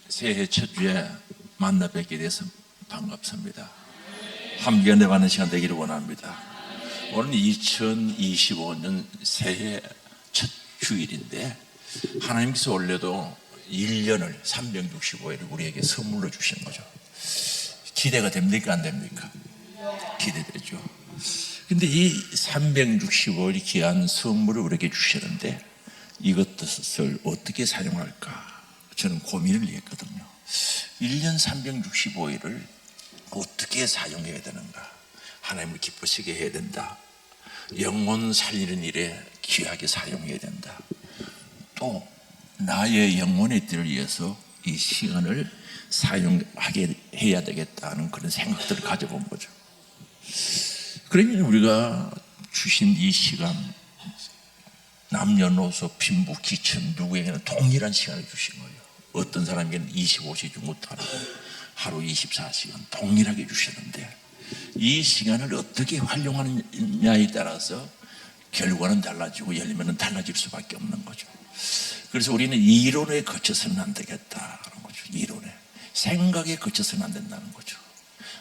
새해 첫 주에 만나 뵙게 돼서 반갑습니다. 함께 은혜받는 시간 되기를 원합니다. 오늘 2025년 새해 첫 주일인데 하나님께서 원래도 1년을 365일을 우리에게 선물로 주신 거죠. 기대가 됩니까 안 됩니까? 기대되죠. 근데 이 365일이 귀한 선물을 우리에게 주셨는데 이것을 어떻게 사용할까 저는 고민을 했거든요. 1년 365일을 어떻게 사용해야 되는가. 하나님을 기쁘시게 해야 된다. 영혼 살리는 일에 귀하게 사용해야 된다. 또 나의 영혼의 뜰을 위해서 이 시간을 사용하게 해야 되겠다는 그런 생각들을 가져본 거죠. 그러면 우리가 주신 이 시간, 남녀노소 빈부 귀천 누구에게나 동일한 시간을 주신 거예요. 어떤 사람에게는 25시 중부터 하루 24시간 동일하게 주셨는데 이 시간을 어떻게 활용하느냐에 따라서 결과는 달라지고 열매는 달라질 수밖에 없는 거죠. 그래서 우리는 이론에 거쳐서는 안 되겠다는 거죠. 이론에. 생각에 거쳐서는 안 된다는 거죠.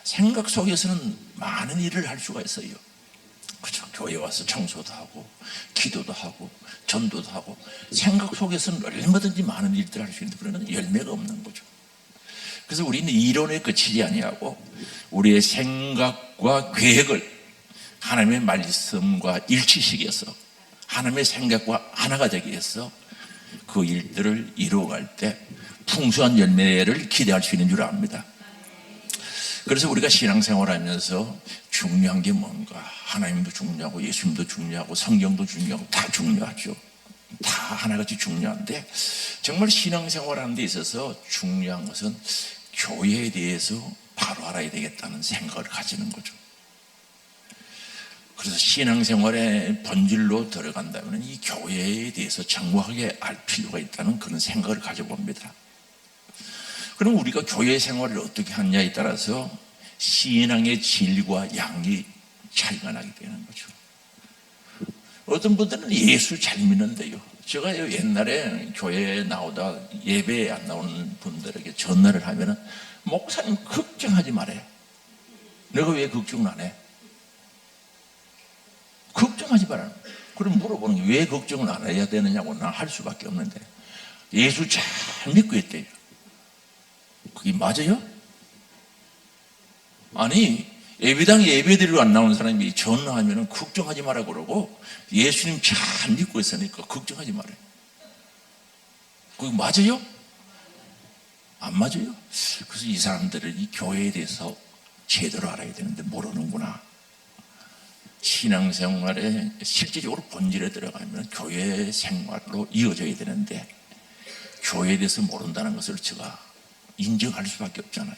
생각 속에서는 많은 일을 할 수가 있어요. 그렇죠. 교회 와서 청소도 하고 기도도 하고 전도도 하고 생각 속에서는 얼마든지 많은 일들을 할 수 있는데 그러나 열매가 없는 거죠. 그래서 우리는 이론에 그치지 아니하고 우리의 생각과 계획을 하나님의 말씀과 일치시켜서 하나님의 생각과 하나가 되기 위해서 그 일들을 이루어갈 때 풍성한 열매를 기대할 수 있는 줄 압니다. 그래서 우리가 신앙생활을 하면서 중요한 게 뭔가? 하나님도 중요하고 예수님도 중요하고 성경도 중요하고 다 중요하죠. 다 하나같이 중요한데 정말 신앙생활하는 데 있어서 중요한 것은 교회에 대해서 바로 알아야 되겠다는 생각을 가지는 거죠. 그래서 신앙생활의 본질로 들어간다면 이 교회에 대해서 정확하게 알 필요가 있다는 그런 생각을 가져봅니다. 그럼 우리가 교회 생활을 어떻게 하느냐에 따라서 신앙의 질과 양이 차이가 나게 되는 거죠. 어떤 분들은 예수 잘 믿는데요. 제가 옛날에 교회에 나오다 예배에 안 나오는 분들에게 전화를 하면은 목사님 걱정하지 말아요. 내가 왜 걱정을 안 해? 걱정하지 말아요. 그럼 물어보는 게 왜 걱정을 안 해야 되느냐고 나 할 수밖에 없는데 예수 잘 믿고 있대요. 그게 맞아요? 아니 예배당에 예배드리러 안 나오는 사람이 전화하면 걱정하지 마라 그러고 예수님 잘 믿고 있으니까 걱정하지 말아요. 그게 맞아요? 안 맞아요? 그래서 이 사람들은 이 교회에 대해서 제대로 알아야 되는데 모르는구나. 신앙생활에 실질적으로 본질에 들어가면 교회 생활로 이어져야 되는데 교회에 대해서 모른다는 것을 제가 인정할 수밖에 없잖아요.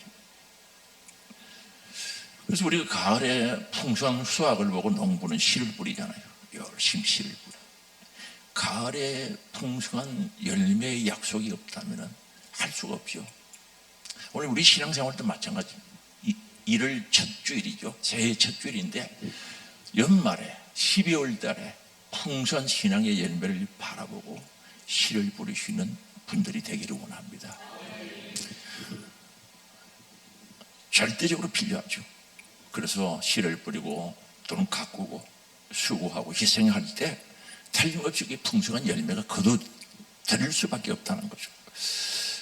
그래서 우리가 가을에 풍성한 수확을 보고 농부는 씨를 뿌리잖아요. 열심히 씨를 뿌려. 가을에 풍성한 열매의 약속이 없다면 할 수가 없죠. 오늘 우리 신앙생활도 마찬가지. 1월 첫 주일이죠. 새해 첫 주일인데 연말에 12월 달에 풍성한 신앙의 열매를 바라보고 씨를 뿌릴 수 있는 분들이 되기를 원합니다. 절대적으로 필요하죠. 그래서 씨를 뿌리고 또는 가꾸고 수고하고 희생할 때 틀림없이 풍성한 열매가 거둬들일 수밖에 없다는 거죠.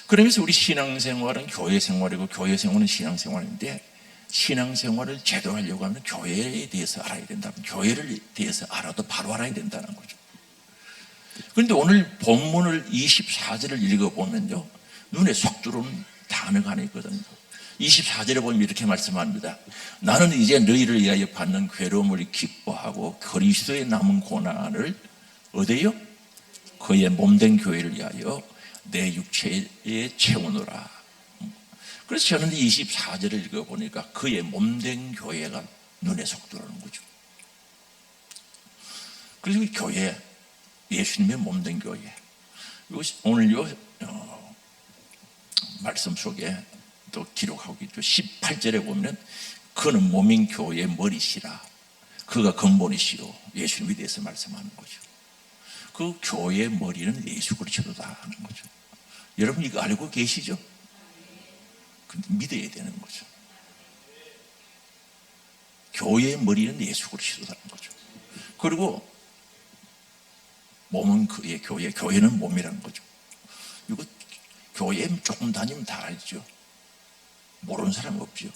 그러면서 우리 신앙생활은 교회 생활이고 교회 생활은 신앙생활인데 신앙생활을 제대로 하려고 하면 교회에 대해서 알아야 된다면 교회를 대해서 알아도 바로 알아야 된다는 거죠. 그런데 오늘 본문을 24절을 읽어보면요 눈에 쏙 들어오는 단어가 하나 있거든요. 24절에 보면 이렇게 말씀합니다. 나는 이제 너희를 위하여 받는 괴로움을 기뻐하고 그리스도의 남은 고난을 어디요? 그의 몸된 교회를 위하여 내 육체에 채우노라. 그래서 저는 24절을 읽어보니까 그의 몸된 교회가 눈에 쏙 들어오는 거죠. 그래서 이 교회, 예수님의 몸된 교회. 오늘 말씀 속에 또 기록하고 있죠. 18절에 보면 그는 몸인 교회의 머리시라. 그가 근본이시요. 예수님에 대해서 말씀하는 거죠. 그 교회의 머리는 예수 그리스도다 하는 거죠. 여러분 이거 알고 계시죠? 근데 믿어야 되는 거죠. 교회의 머리는 예수 그리스도라는 거죠. 그리고 몸은 그의 교회, 교회는 몸이라는 거죠. 이거 교회 조금 다니면 다 알죠. 모르는 사람 없죠.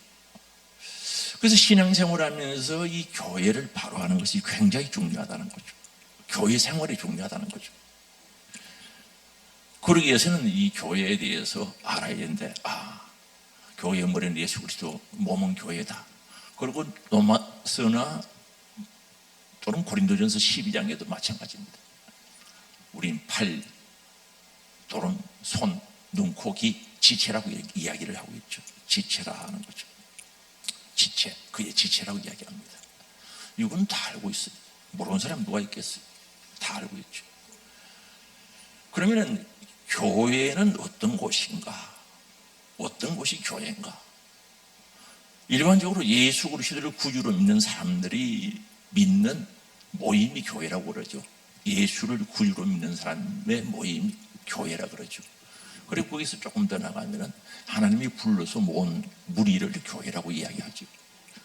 그래서 신앙생활을 하면서 이 교회를 바로 하는 것이 굉장히 중요하다는 거죠. 교회 생활이 중요하다는 거죠. 그러기 위해서는 이 교회에 대해서 알아야 되는데, 교회의 머리는 예수 그리스도, 몸은 교회다. 그리고 로마서나 또는 고린도전서 12장에도 마찬가지입니다. 우린 팔 또는 손, 눈, 코, 귀, 지체라고 이야기를 하고 있죠. 지체라 하는 거죠. 지체, 그의 지체라고 이야기합니다. 이건 다 알고 있어요. 모르는 사람 누가 있겠어요? 다 알고 있죠. 그러면은 교회는 어떤 곳인가? 어떤 곳이 교회인가? 일반적으로 예수 그리스도를 구주로 믿는 사람들이 믿는 모임이 교회라고 그러죠. 예수를 구주로 믿는 사람의 모임이 교회라 그러죠. 그리고 거기서 조금 더 나가면은 하나님이 불러서 모은 무리를 교회라고 이야기하죠.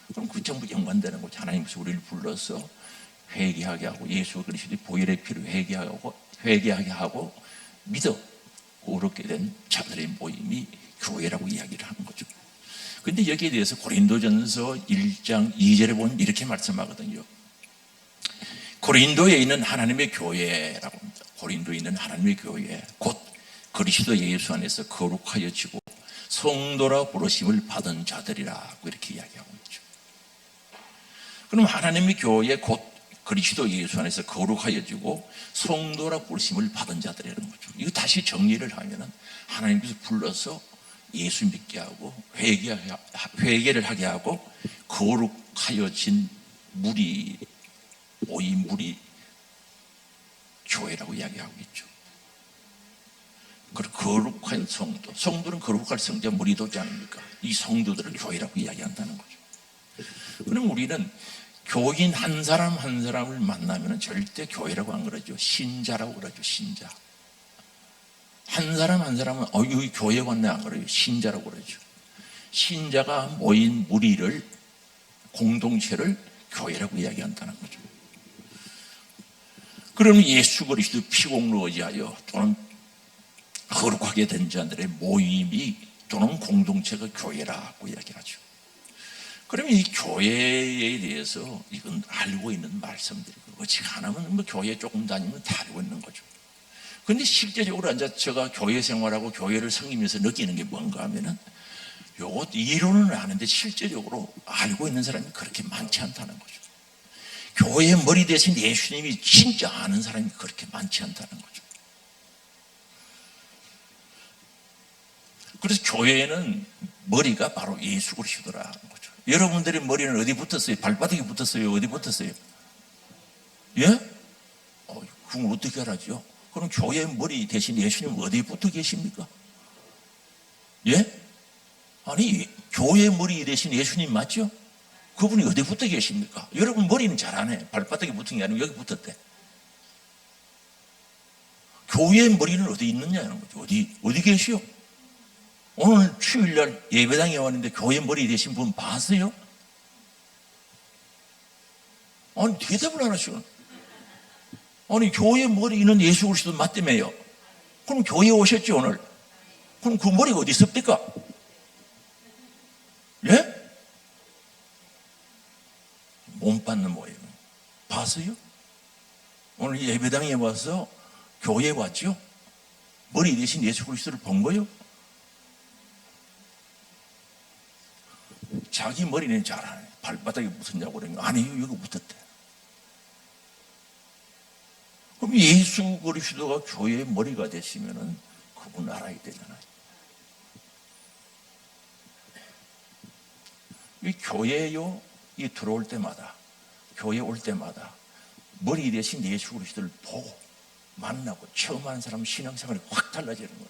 그럼 그 전부 연관되는 거죠. 하나님께서 우리를 불러서 회개하게 하고 예수 그리스도의 보혈의 피로 회개하게 하고 믿어 의롭게 된 자들의 모임이 교회라고 이야기를 하는 거죠. 그런데 여기에 대해서 고린도전서 1장 2절에 보면 이렇게 말씀하거든요. 고린도에 있는 하나님의 교회라고 합니다. 고린도에 있는 하나님의 교회, 곧 그리스도 예수 안에서 거룩하여지고 성도라 부르심을 받은 자들이라고 이렇게 이야기하고 있죠. 그럼 하나님의 교회 곧 그리스도 예수 안에서 거룩하여지고 성도라 부르심을 받은 자들이라는 거죠. 이거 다시 정리를 하면은 하나님께서 불러서 예수 믿게 하고 회개를 하게 하고 거룩하여진 무리, 모임 무리 교회라고 이야기하고 있죠. 그리고 거룩한 성도, 성도는 거룩할 성자 무리도지 않습니까? 이 성도들을 교회라고 이야기한다는 거죠. 그럼 우리는 교인 한 사람 한 사람을 만나면 절대 교회라고 안 그러죠. 신자라고 그러죠. 신자. 한 사람 한 사람은 여기 교회 왔네 안 그래요. 신자라고 그러죠. 신자가 모인 무리를, 공동체를 교회라고 이야기한다는 거죠. 그러면 예수 그리스도 피공로 의지하여 또는 거룩하게 된 자들의 모임이 또는 공동체가 교회라고 이야기하죠. 그러면 이 교회에 대해서 이건 알고 있는 말씀들이고, 어지간하면 뭐 교회 조금 다니면 다 알고 있는 거죠. 그런데 실제적으로 이제 제가 교회 생활하고 교회를 섬기면서 느끼는 게 뭔가 하면은 요것 이론은 아는데 실제적으로 알고 있는 사람이 그렇게 많지 않다는 거죠. 교회의 머리 대신 예수님이 진짜 아는 사람이 그렇게 많지 않다는 거죠. 그래서 교회에는 머리가 바로 예수 그리스도라는 거죠. 여러분들의 머리는 어디 붙었어요? 발바닥에 붙었어요? 어디 붙었어요? 예? 그건 어떻게 알았죠? 그럼 교회 머리 대신 예수님 어디에 붙어 계십니까? 예? 아니, 교회 머리 대신 예수님 맞죠? 그분이 어디 붙어 계십니까? 여러분 머리는 잘 안 해. 발바닥에 붙은 게 아니고 여기 붙었대. 교회의 머리는 어디 있느냐는 거죠. 어디 계시오? 오늘 주일날 예배당에 왔는데 교회 머리 대신 분 봤어요? 아니, 대답을 안 하시오. 아니, 교회 머리는 예수 그리스도 맞다며요. 그럼 교회 오셨죠, 오늘? 그럼 그 머리가 어디 있습니까? 예? 몸 받는 모임. 봤어요? 오늘 예배당에 와서 교회에 왔죠? 머리 대신 예수 그리스도를 본 거요? 자기 머리는 잘 안 해. 발바닥에 붙었냐고 그러면 아니요, 여기 붙었대. 그럼 예수 그리스도가 교회의 머리가 되시면은 그분 알아야 되잖아요. 이 교회요, 이 들어올 때마다, 교회 올 때마다 머리 대신 예수 그리스도를 보고 만나고 처음 하는 사람 신앙생활이 확 달라지는 거예요.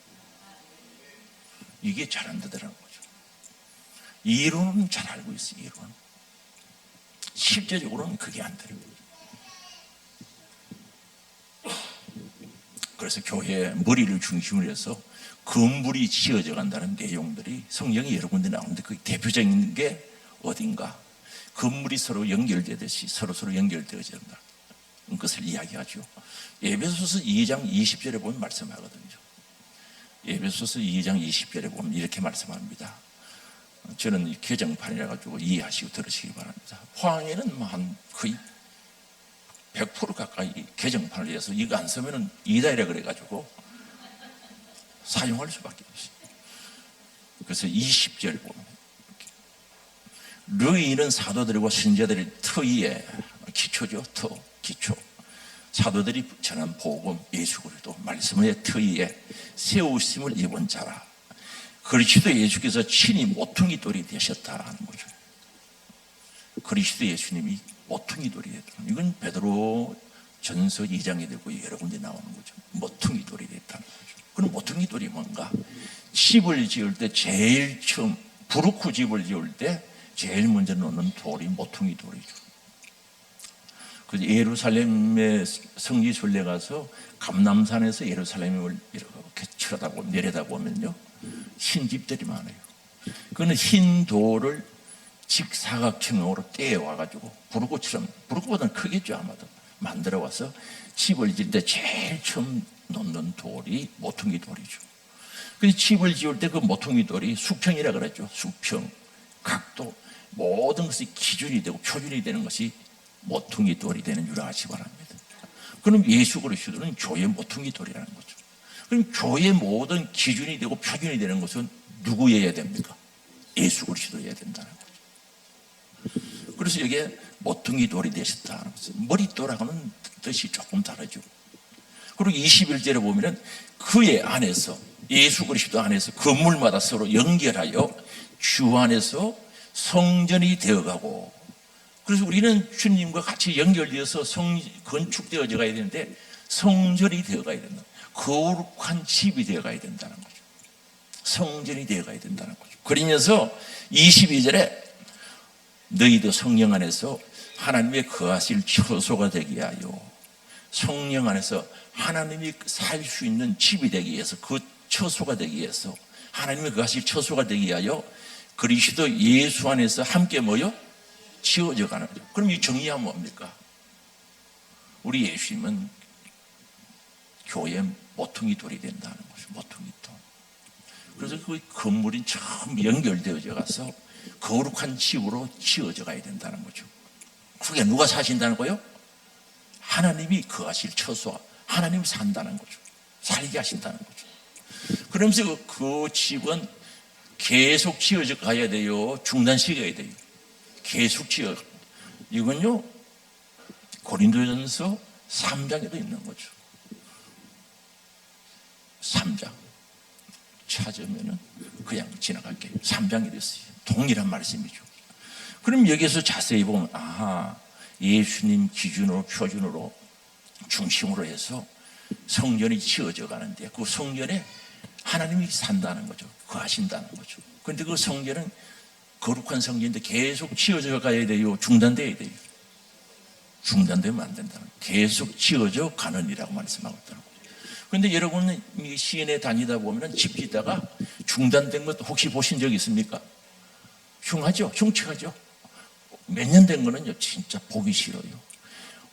이게 잘 안 되더라는 거죠. 이론은 잘 알고 있어요. 이론. 실제적으로는 그게 안 되는 거죠. 그래서 교회 머리를 중심으로 해서 건물이 지어져 간다는 내용들이 성경에 여러 군데 나오는데 그 대표적인 게 어딘가 건물이 서로 연결되듯이 서로 연결되어야 된다. 그것을 이야기하죠. 에베소서 2장 20절에 보면 말씀하거든요. 에베소서 2장 20절에 보면 이렇게 말씀합니다. 저는 개정판이라 가지고 이해하시고 들으시기 바랍니다. 황해는 한 거의 100% 가까이 개정판을 해서 이거 안 쓰면은 이다이라 그래가지고 사용할 수밖에 없어요. 그래서 20절 보면 르인은 사도들과 선지자들의 터위에 기초죠. 기초. 사도들이 전한 복음 예수 그리스도 말씀의 터위에 세우심을 입은 자라. 그리스도 예수께서 친히 모퉁이 돌이 되셨다는 거죠. 그리스도 예수님이 모퉁이 돌이 됐다. 이건 베드로 전서 2장에 되고 여러 군데 나오는 거죠. 모퉁이 돌이 됐다는 거죠. 그럼 모퉁이 돌이 뭔가? 집을 지을 때 제일 처음 부르크 집을 지을 때 제일 먼저 넣는 돌이 모퉁이 돌이죠. 그래서 예루살렘의 성지 순례 가서 감람산에서 예루살렘을 이렇게 쳐다보고 내려다보면요 흰 집들이 많아요. 그는 흰 돌을 직사각형으로 떼어와가지고 부르크처럼, 부르크보다는 크겠죠 아마도, 만들어 와서 집을 지을 때 제일 처음 놓는 돌이 모퉁이 돌이죠. 그래서 집을 지을 때 그 모퉁이 돌이 수평이라 그랬죠. 수평, 각도, 모든 것이 기준이 되고 표준이 되는 것이 모퉁이 돌이 되는 줄 아시기 바랍니다. 그럼 예수 그리스도는 교회 모퉁이 돌이라는 거죠. 그럼 교회 모든 기준이 되고 표준이 되는 것은 누구여야 됩니까? 예수 그리스도여야 된다는 거죠. 그래서 여기에 모퉁이 돌이 되셨다는 거죠. 머릿돌하고는 뜻이 조금 다르죠. 그리고 21절에 보면은 그의 안에서, 예수 그리스도 안에서 건물마다 서로 연결하여 주 안에서 성전이 되어가고, 그래서 우리는 주님과 같이 연결되어서 건축되어져 가야 되는데 성전이 되어가야 된다. 거룩한 집이 되어가야 된다는 거죠. 성전이 되어가야 된다는 거죠. 그러면서 22절에 너희도 성령 안에서 하나님의 거하실 처소가 되게 하여, 성령 안에서 하나님이 살 수 있는 집이 되기 위해서, 그 처소가 되기 위해서, 하나님의 거하실 처소가 되게 하여 그리스도 예수 안에서 함께 모여 지어져 가는 거죠. 그럼 이 정의하면 뭡니까? 우리 예수님은 교회 모퉁이 돌이 된다는 거죠. 모퉁이 돌. 그래서 그 건물이 처음 연결되어져 가서 거룩한 집으로 지어져 가야 된다는 거죠. 그게 누가 사신다는 거예요? 하나님이 거하실 처소와 하나님이 산다는 거죠. 살게 하신다는 거죠. 그러면서 그 집은 계속 지어져 가야 돼요? 중단시켜야 돼요? 계속 지어. 이건요 고린도전서 3장에도 있는 거죠. 3장 찾으면은 그냥 지나갈게요. 3장이 됐어요. 동일한 말씀이죠. 그럼 여기서 자세히 보면 예수님 기준으로 표준으로 중심으로 해서 성전이 지어져 가는데 그 성전에 하나님이 산다는 거죠. 거하신다는 거죠. 그런데 그 성전은 거룩한 성전인데 계속 지어져 가야 돼요? 중단돼야 돼요? 중단되면 안 된다는 거예요. 계속 지어져 가는이라고 말씀하고 있다는 거예요. 그런데 여러분은 시내 다니다 보면 집 짓다가 중단된 것 혹시 보신 적 있습니까? 흉하죠? 흉측하죠? 몇 년 된 거는요 진짜 보기 싫어요.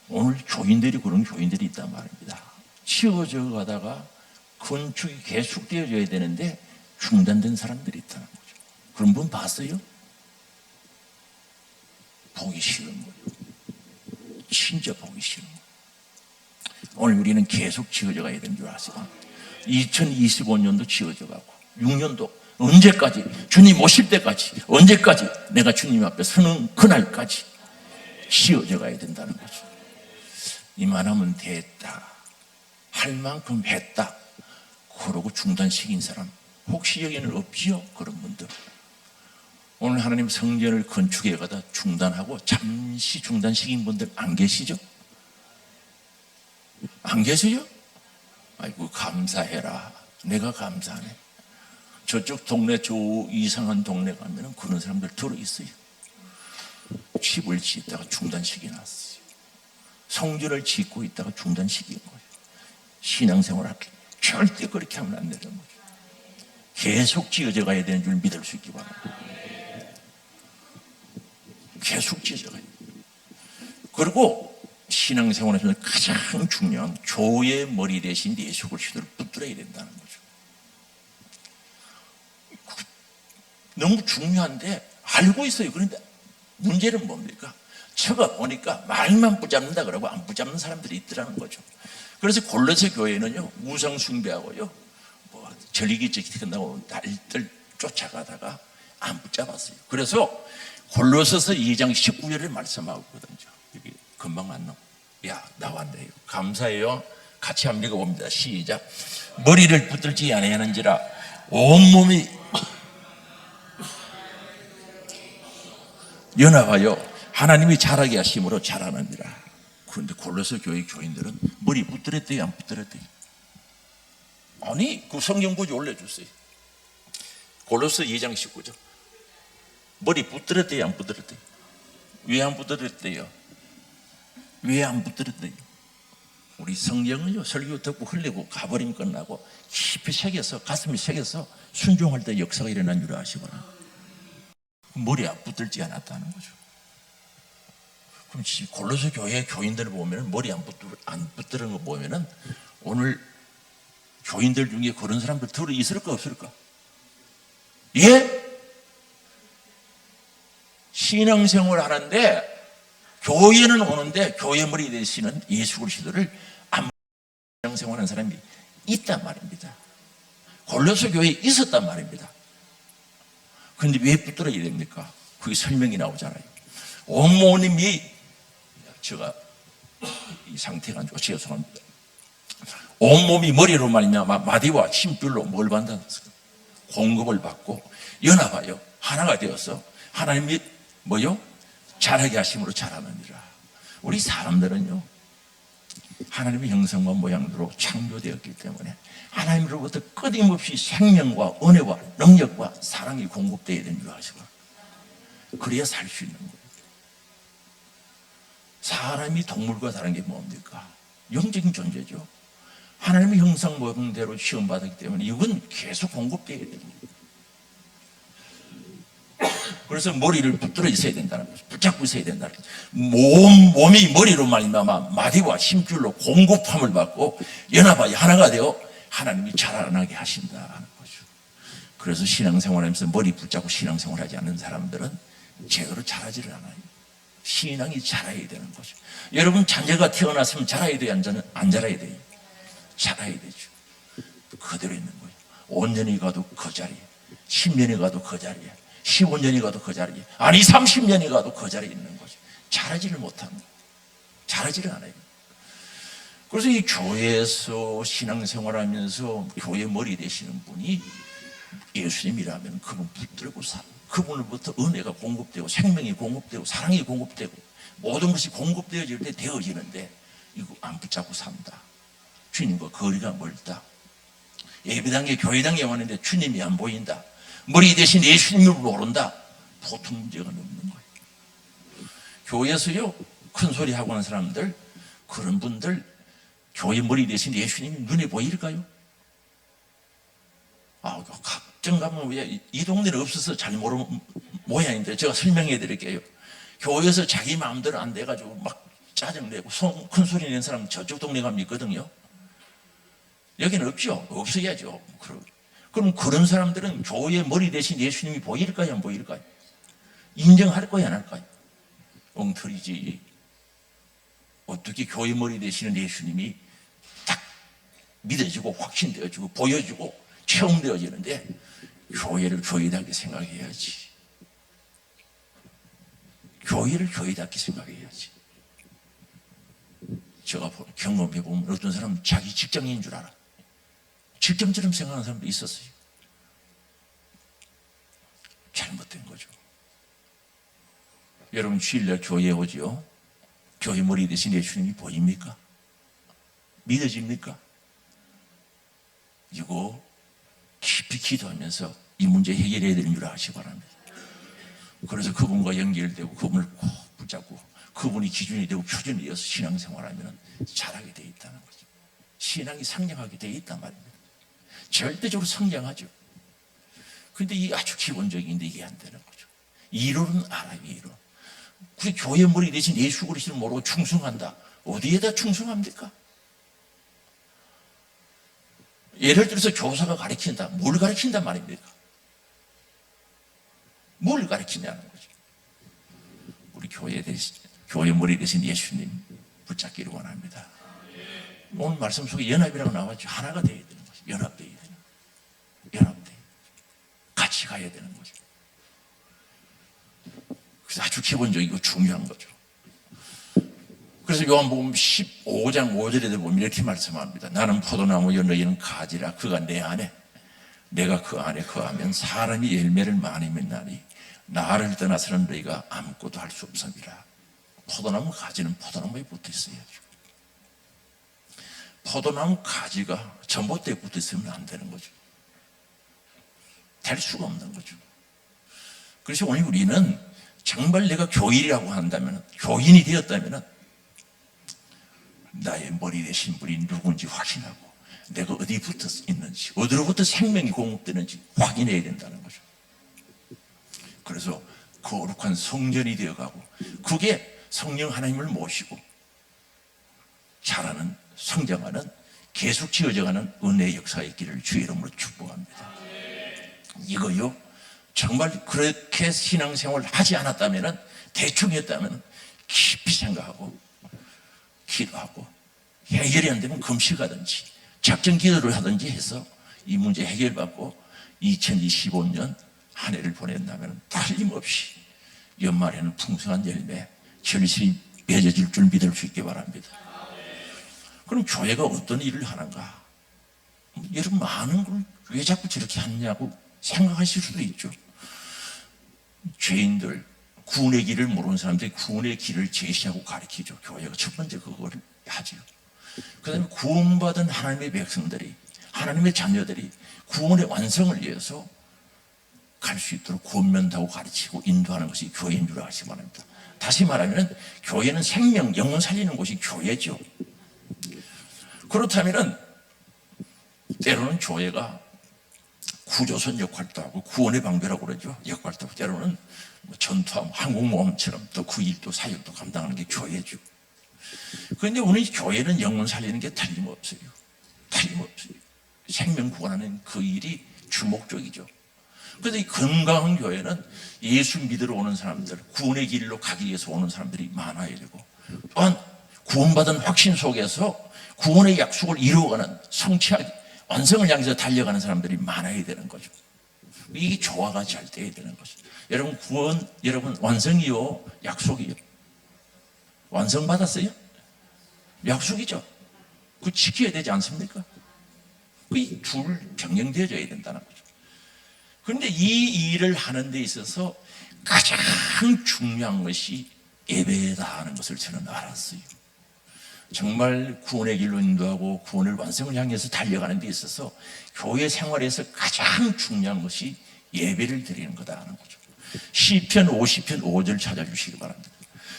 오늘 교인들이 그런 교인들이 있단 말입니다. 지어져 가다가 건축이 계속되어져야 되는데 중단된 사람들이 있다는 거죠. 그런 분 봤어요? 보기 싫은 거예요. 진짜 보기 싫은 거예요. 오늘 우리는 계속 지어져 가야 되는 줄 아세요? 2025년도 지어져 가고 6년도 언제까지? 주님 오실 때까지, 언제까지? 내가 주님 앞에 서는 그날까지 지어져 가야 된다는 거죠. 이만하면 됐다, 할 만큼 했다, 그러고 중단시킨 사람 혹시 여기는 없지요? 그런 분들 오늘 하나님 성전을 건축해 가다 중단하고 잠시 중단시킨 분들 안 계시죠? 안 계세요? 아이고 감사해라, 내가 감사하네. 저쪽 동네 저 이상한 동네 가면 그런 사람들 들어있어요. 집을 짓다가 중단시켜 놨어요. 성전을 짓고 있다가 중단시킨 거예요. 신앙생활할 때 절대 그렇게 하면 안 되는 거죠. 계속 지어져 가야 되는 줄 믿을 수 있기 바랍니다. 계속 지어져 가야 돼요. 그리고 신앙생활에서 가장 중요한 교회의 머리 대신 예수 그리스도를 붙들어야 된다는 거죠. 너무 중요한데 알고 있어요. 그런데 문제는 뭡니까? 저가 보니까 말만 붙잡는다 그러고 안 붙잡는 사람들이 있더라는 거죠. 그래서 골로새 교회는요, 우상 숭배하고요, 뭐 절기기적이 끝나고 날들 쫓아가다가 안 붙잡았어요. 그래서 골로새서 2장 19절을 말씀하고 있거든요. 여기 금방 왔노? 야, 나왔네요. 감사해요. 같이 한번 읽어봅니다. 시작. 머리를 붙들지 아니하는지라 온몸이 연합하여 하나님이 자라게 하심으로 자라느니라. 그런데 골로새 교회 교인들은 머리 붙들었대요, 안 붙들었대요? 아니, 그 성경 구절 올려주세요. 골로새 2장 19절. 머리 붙들었대요, 안 붙들었대요? 왜 안 붙들었대요? 왜 안 붙들었대요? 우리 성경은요, 설교 듣고 흘리고 가버리면 끝나고 깊이 새겨서, 가슴이 새겨서 순종할 때 역사가 일어난 줄 아시거나 머리 안 붙들지 않았다는 거죠. 그럼 골로새 교회 교인들을 보면 머리 안 붙드는 거 보면은 오늘 교인들 중에 그런 사람들 들어 있을까 없을까? 예? 신앙생활 하는데 교회는 오는데 교회 머리 대신은 예수 그리스도를 안 신앙생활하는 사람이 있단 말입니다. 골로새 교회에 있었단 말입니다. 그런데 왜 붙들어야 됩니까? 그게 설명이 나오잖아요. 온몸이, 제가 이 상태가 안 좋아 죄송합니다. 온몸이 머리로 말미암아 마디와 심줄로 뭘 받는다? 공급을 받고 연합하여 하나가 되어서 하나님이 뭐요? 자라게 하심으로 자라느니라. 우리 사람들은요, 하나님의 형상과 모양대로 창조되었기 때문에 하나님으로부터 끊임없이 생명과 은혜와 능력과 사랑이 공급되어야 되는 줄 아시고, 그래야 살 수 있는 거예요. 사람이 동물과 다른 게 뭡니까? 영적인 존재죠. 하나님의 형상 모양대로 시험받았기 때문에 이건 계속 공급되어야 됩니다. 그래서 머리를 붙들어 있어야 된다는 거죠. 붙잡고 있어야 된다는 거죠. 몸이 머리로 말미암아 마디와 심줄로 공급함을 받고 연합하여 하나가 되어 하나님이 자라나게 하신다는 거죠. 그래서 신앙생활하면서 머리 붙잡고 신앙생활하지 않는 사람들은 제대로 자라지를 않아요. 신앙이 자라야 되는 거죠. 여러분 자녀가 태어났으면 자라야 돼요? 안 자라야 돼요? 자라야 되죠. 그대로 있는 거예요. 5년이 가도 그 자리에, 10년이 가도 그 자리에, 15년이 가도 그 자리에, 아니 30년이 가도 그 자리에 있는 거죠. 자라지를 못하는 거예요. 자라지를 않아요. 그래서 이 교회에서 신앙생활하면서 교회 머리 되시는 분이 예수님이라면 그분 붙들고 사는, 그분으로부터 은혜가 공급되고 생명이 공급되고 사랑이 공급되고 모든 것이 공급되어질 때 되어지는데 이거 안 붙잡고 산다. 주님과 거리가 멀다. 예배당에 교회당에 왔는데 주님이 안 보인다. 머리 대신 예수님을 모른다. 보통 문제가 없는 거예요. 교회에서요, 큰 소리 하고 하는 사람들, 그런 분들 교회 머리 대신 예수님이 눈에 보일까요? 각정 가면 왜 이 동네는 없어서 잘 모르는 모양인데 제가 설명해 드릴게요. 교회에서 자기 마음대로 안 돼가지고 막 짜증내고 큰 소리 내는 사람 저쪽 동네 가면 있거든요. 여기는 없죠. 없어야죠. 그럼 그런 사람들은 교회 머리 대신 예수님이 보일까요? 안 보일까요? 인정할 거야, 안 할까요? 엉터리지. 어떻게 교회 머리 대신은 예수님이 딱 믿어지고 확신되어지고 보여지고 체험되어지는데 교회를 교회답게 생각해야지. 교회를 교회답게 생각해야지. 제가 경험해보면 어떤 사람은 자기 직장인 줄 알아. 직장처럼 생각하는 사람도 있었어요. 잘못된 거죠. 여러분 주일날 교회에 오지요. 교회 머리 대신 예수님이 보입니까? 믿어집니까? 이거 깊이 기도하면서 이 문제 해결해야 되는 줄 아시기 바랍니다. 그래서 그분과 연결되고 그분을 꼭 붙잡고 그분이 기준이 되고 표준이 되어서 신앙생활하면 잘하게 되어 있다는 거죠. 신앙이 성장하게 되어 있단 말입니다. 절대적으로 성장하죠. 그런데 이 아주 기본적인데 이게 안 되는 거죠. 이론은 알아요, 이론. 우리 교회 머리 대신 예수 그리스도를 모르고 충성한다. 어디에다 충성합니까? 예를 들어서 교사가 가르친다. 뭘 가르친단 말입니까? 뭘 가르치냐는 거죠. 우리 교회 머리 대신 예수님 붙잡기를 원합니다. 오늘 말씀 속에 연합이라고 나왔죠. 하나가 되어야 되는 거죠. 연합되어야 되는 거죠. 연합되어야 같이 가야 되는 거죠. 그래서 아주 기본적이고 중요한 거죠. 그래서 요한복음 15장 5절에 보면 이렇게 말씀합니다. 나는 포도나무요 너희는 가지라. 그가 내 안에 내가 그 안에 거하면 사람이 열매를 많이 맺나니 나를 떠나서는 너희가 아무것도 할 수 없음이라. 포도나무 가지는 포도나무에 붙어 있어야죠. 포도나무 가지가 전봇대에 붙어 있으면 안 되는 거죠. 될 수가 없는 거죠. 그래서 오늘 우리는 정말 내가 교인이라고 한다면, 교인이 되었다면 나의 머리 대신 분이 누군지 확인하고 내가 어디 붙어 있는지, 어디로부터 생명이 공급되는지 확인해야 된다는 거죠. 그래서 거룩한 성전이 되어가고, 그게 성령 하나님을 모시고 자라는, 성장하는, 계속 지어져가는 은혜의 역사의 길을 주의 이름으로 축복합니다. 이거요, 정말 그렇게 신앙생활을 하지 않았다면, 대충 했다면 깊이 생각하고 기도하고, 해결이 안 되면 금식하든지 작정 기도를 하든지 해서 이 문제 해결받고 2025년 한 해를 보낸다면 틀림없이 연말에는 풍성한 열매, 결실이 맺어질 줄 믿을 수 있게 바랍니다. 그럼 교회가 어떤 일을 하는가? 여러분, 많은 걸 왜 자꾸 저렇게 하느냐고 생각하실 수도 있죠. 죄인들, 구원의 길을 모르는 사람들이 구원의 길을 제시하고 가르치죠. 교회가 첫 번째 그거를 하죠. 그 다음에 구원받은 하나님의 백성들이, 하나님의 자녀들이 구원의 완성을 위해서 갈 수 있도록 권면하고 가르치고 인도하는 것이 교회인 줄 아시기 바랍니다. 다시 말하면 교회는 생명, 영혼 살리는 곳이 교회죠. 그렇다면 때로는 교회가 구조선 역할도 하고 구원의 방배라고 그러죠. 역할도 하고, 때로는 전투함, 항공모함처럼 또 그 일도 사역도 감당하는 게 교회죠. 그런데 오늘 교회는 영혼 살리는 게 틀림없어요. 틀림없어요. 생명 구원하는 그 일이 주목적이죠. 그래서 이 건강한 교회는 예수 믿으러 오는 사람들, 구원의 길로 가기 위해서 오는 사람들이 많아야 되고, 또한 구원받은 확신 속에서 구원의 약속을 이루어가는, 성취하기, 완성을 향해서 달려가는 사람들이 많아야 되는 거죠. 이게 조화가 잘 돼야 되는 거죠. 여러분, 구원, 여러분 완성이요, 약속이요? 완성 받았어요? 약속이죠. 그거 지켜야 되지 않습니까? 이 둘 병행되어져야 된다는 거죠. 그런데 이 일을 하는 데 있어서 가장 중요한 것이 예배다 하는 것을 저는 알았어요. 정말 구원의 길로 인도하고 구원을 완성을 향해서 달려가는 데 있어서 교회 생활에서 가장 중요한 것이 예배를 드리는 거다 하는 거죠. 시편 50편 5절 찾아주시기 바랍니다.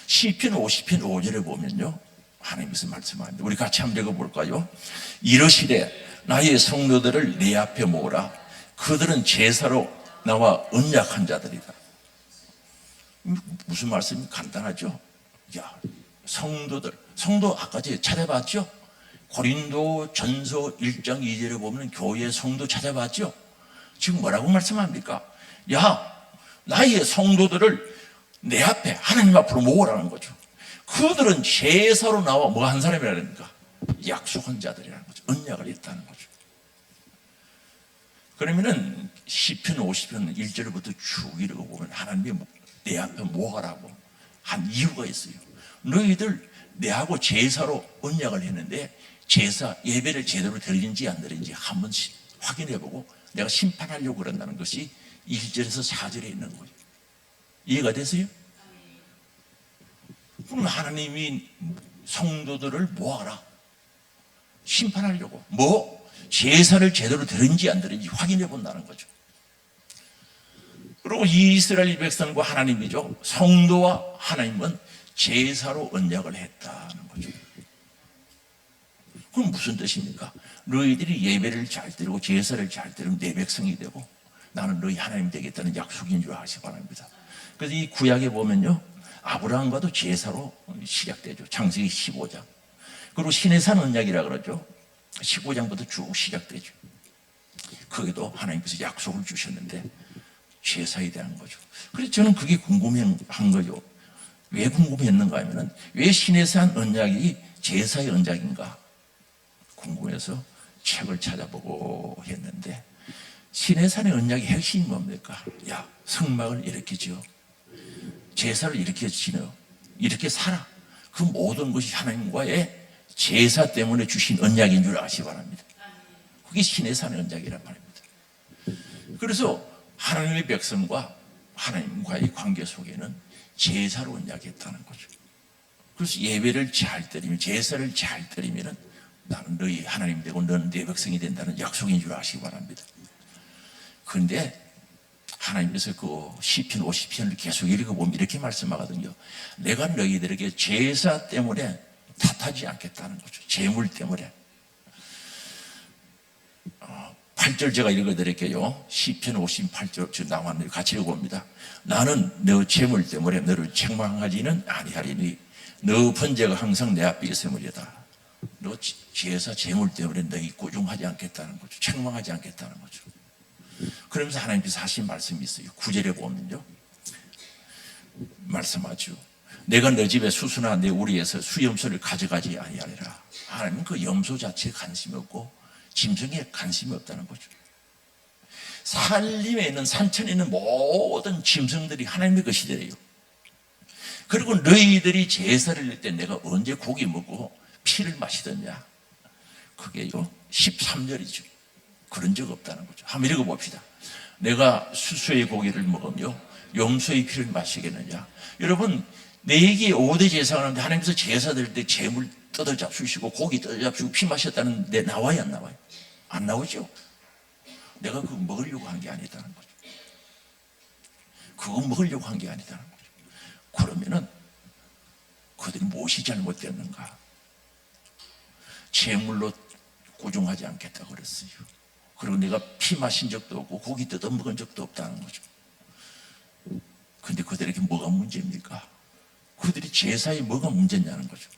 시편 50편 5절에 보면요, 하나님께서 말씀합니다. 우리 같이 한번 읽어볼까요? 이러시되 나의 성도들을 내 앞에 모으라. 그들은 제사로 나와 언약한 자들이다. 무슨 말씀이 간단하죠? 야, 성도들, 성도 아까 제가 찾아봤죠? 고린도 전서 1장 2절에 보면 교회의 성도 찾아봤죠? 지금 뭐라고 말씀합니까? 야, 나의 성도들을 내 앞에, 하나님 앞으로 모으라는 거죠. 그들은 제사로 나와 뭐 한 사람이라니까? 약속한 자들이라는 거죠. 언약을 했다는 거죠. 그러면은 시편 50편 1절부터 쭉 읽어보면 하나님이 내 앞에 모아라고 한 이유가 있어요. 너희들 내하고 제사로 언약을 했는데 제사 예배를 제대로 드리는지 안 드리는지 한 번씩 확인해보고 내가 심판하려고 그런다는 것이 1절에서 4절에 있는 거예요. 이해가 되세요? 그럼 하나님이 성도들을 모아라. 심판하려고. 뭐? 제사를 제대로 드렸는지 안 드렸는지 확인해 본다는 거죠. 그리고 이스라엘 백성과 하나님이죠. 성도와 하나님은 제사로 언약을 했다는 거죠. 그건 무슨 뜻입니까? 너희들이 예배를 잘 드리고 제사를 잘 드리면 내 백성이 되고 나는 너희 하나님 되겠다는 약속인 줄 아시기 바랍니다. 그래서 이 구약에 보면요, 아브라함과도 제사로 시작되죠. 창세기 15장. 그리고 시내산 언약이라 그러죠. 15장부터 쭉 시작되죠. 거기도 하나님께서 약속을 주셨는데 제사에 대한 거죠. 그래서 저는 그게 궁금한 거죠. 왜 궁금했는가 하면은 왜 시내산 언약이 제사의 언약인가 궁금해서 책을 찾아보고 했는데, 시내산의 언약의 핵심이 뭡니까? 야, 성막을 이렇게 지어, 제사를 이렇게 지내, 이렇게 살아. 그 모든 것이 하나님과의 제사 때문에 주신 언약인 줄 아시기 바랍니다. 그게 시내산의 언약이란 말입니다. 그래서 하나님의 백성과 하나님과의 관계 속에는 제사로 언약했다는 거죠. 그래서 예배를 잘 드리면, 제사를 잘 드리면 나는 너희 하나님 되고 너는 내 백성이 된다는 약속인 줄 아시기 바랍니다. 그런데 하나님께서 그 시편 50편을 계속 읽어보면 이렇게 말씀하거든요. 내가 너희들에게 제사 때문에 탓하지 않겠다는 거죠. 재물 때문에. 8절 제가 읽어드릴게요. 시편 58절 지금 나왔네요. 같이 읽어봅니다. 나는 너 재물 때문에 너를 책망하지는 아니하리니 너 번제가 항상 내 앞에 있으므리다. 너 제사 재물 때문에 너희 꾸중하지 않겠다는 거죠. 책망하지 않겠다는 거죠. 그러면서 하나님께서 하신 말씀이 있어요. 9절에 보면요, 말씀하죠. 내가 너 집에 수수나 내 우리에서 수염소를 가져가지 아니하리라. 하나님은 그 염소 자체에 관심이 없고 짐승에 관심이 없다는 거죠. 산림에 있는, 산천에 있는 모든 짐승들이 하나님의 것이 되래요. 그리고 너희들이 제사를 낼 때 내가 언제 고기 먹고 피를 마시더냐? 그게요 13절이죠. 그런 적 없다는 거죠. 한번 읽어봅시다. 내가 수수의 고기를 먹으며 염소의 피를 마시겠느냐? 여러분, 내게 5대 제사가 하는데 하나님께서 제사 드릴 때 재물 뜯어 잡수시고 고기 뜯어 잡수시고 피 마셨다는데 나와요, 안 나와요? 안 나오죠. 내가 그거 먹으려고 한 게 아니다는 거죠. 그거 먹으려고 한 게 아니다는 거죠. 그러면은 그들이 무엇이 잘못됐는가? 재물로 꾸중하지 않겠다 그랬어요. 그리고 내가 피 마신 적도 없고 고기 뜯어 먹은 적도 없다는 거죠. 근데 그들에게 뭐가 문제입니까? 그들이 제사에 뭐가 문제냐는 거죠.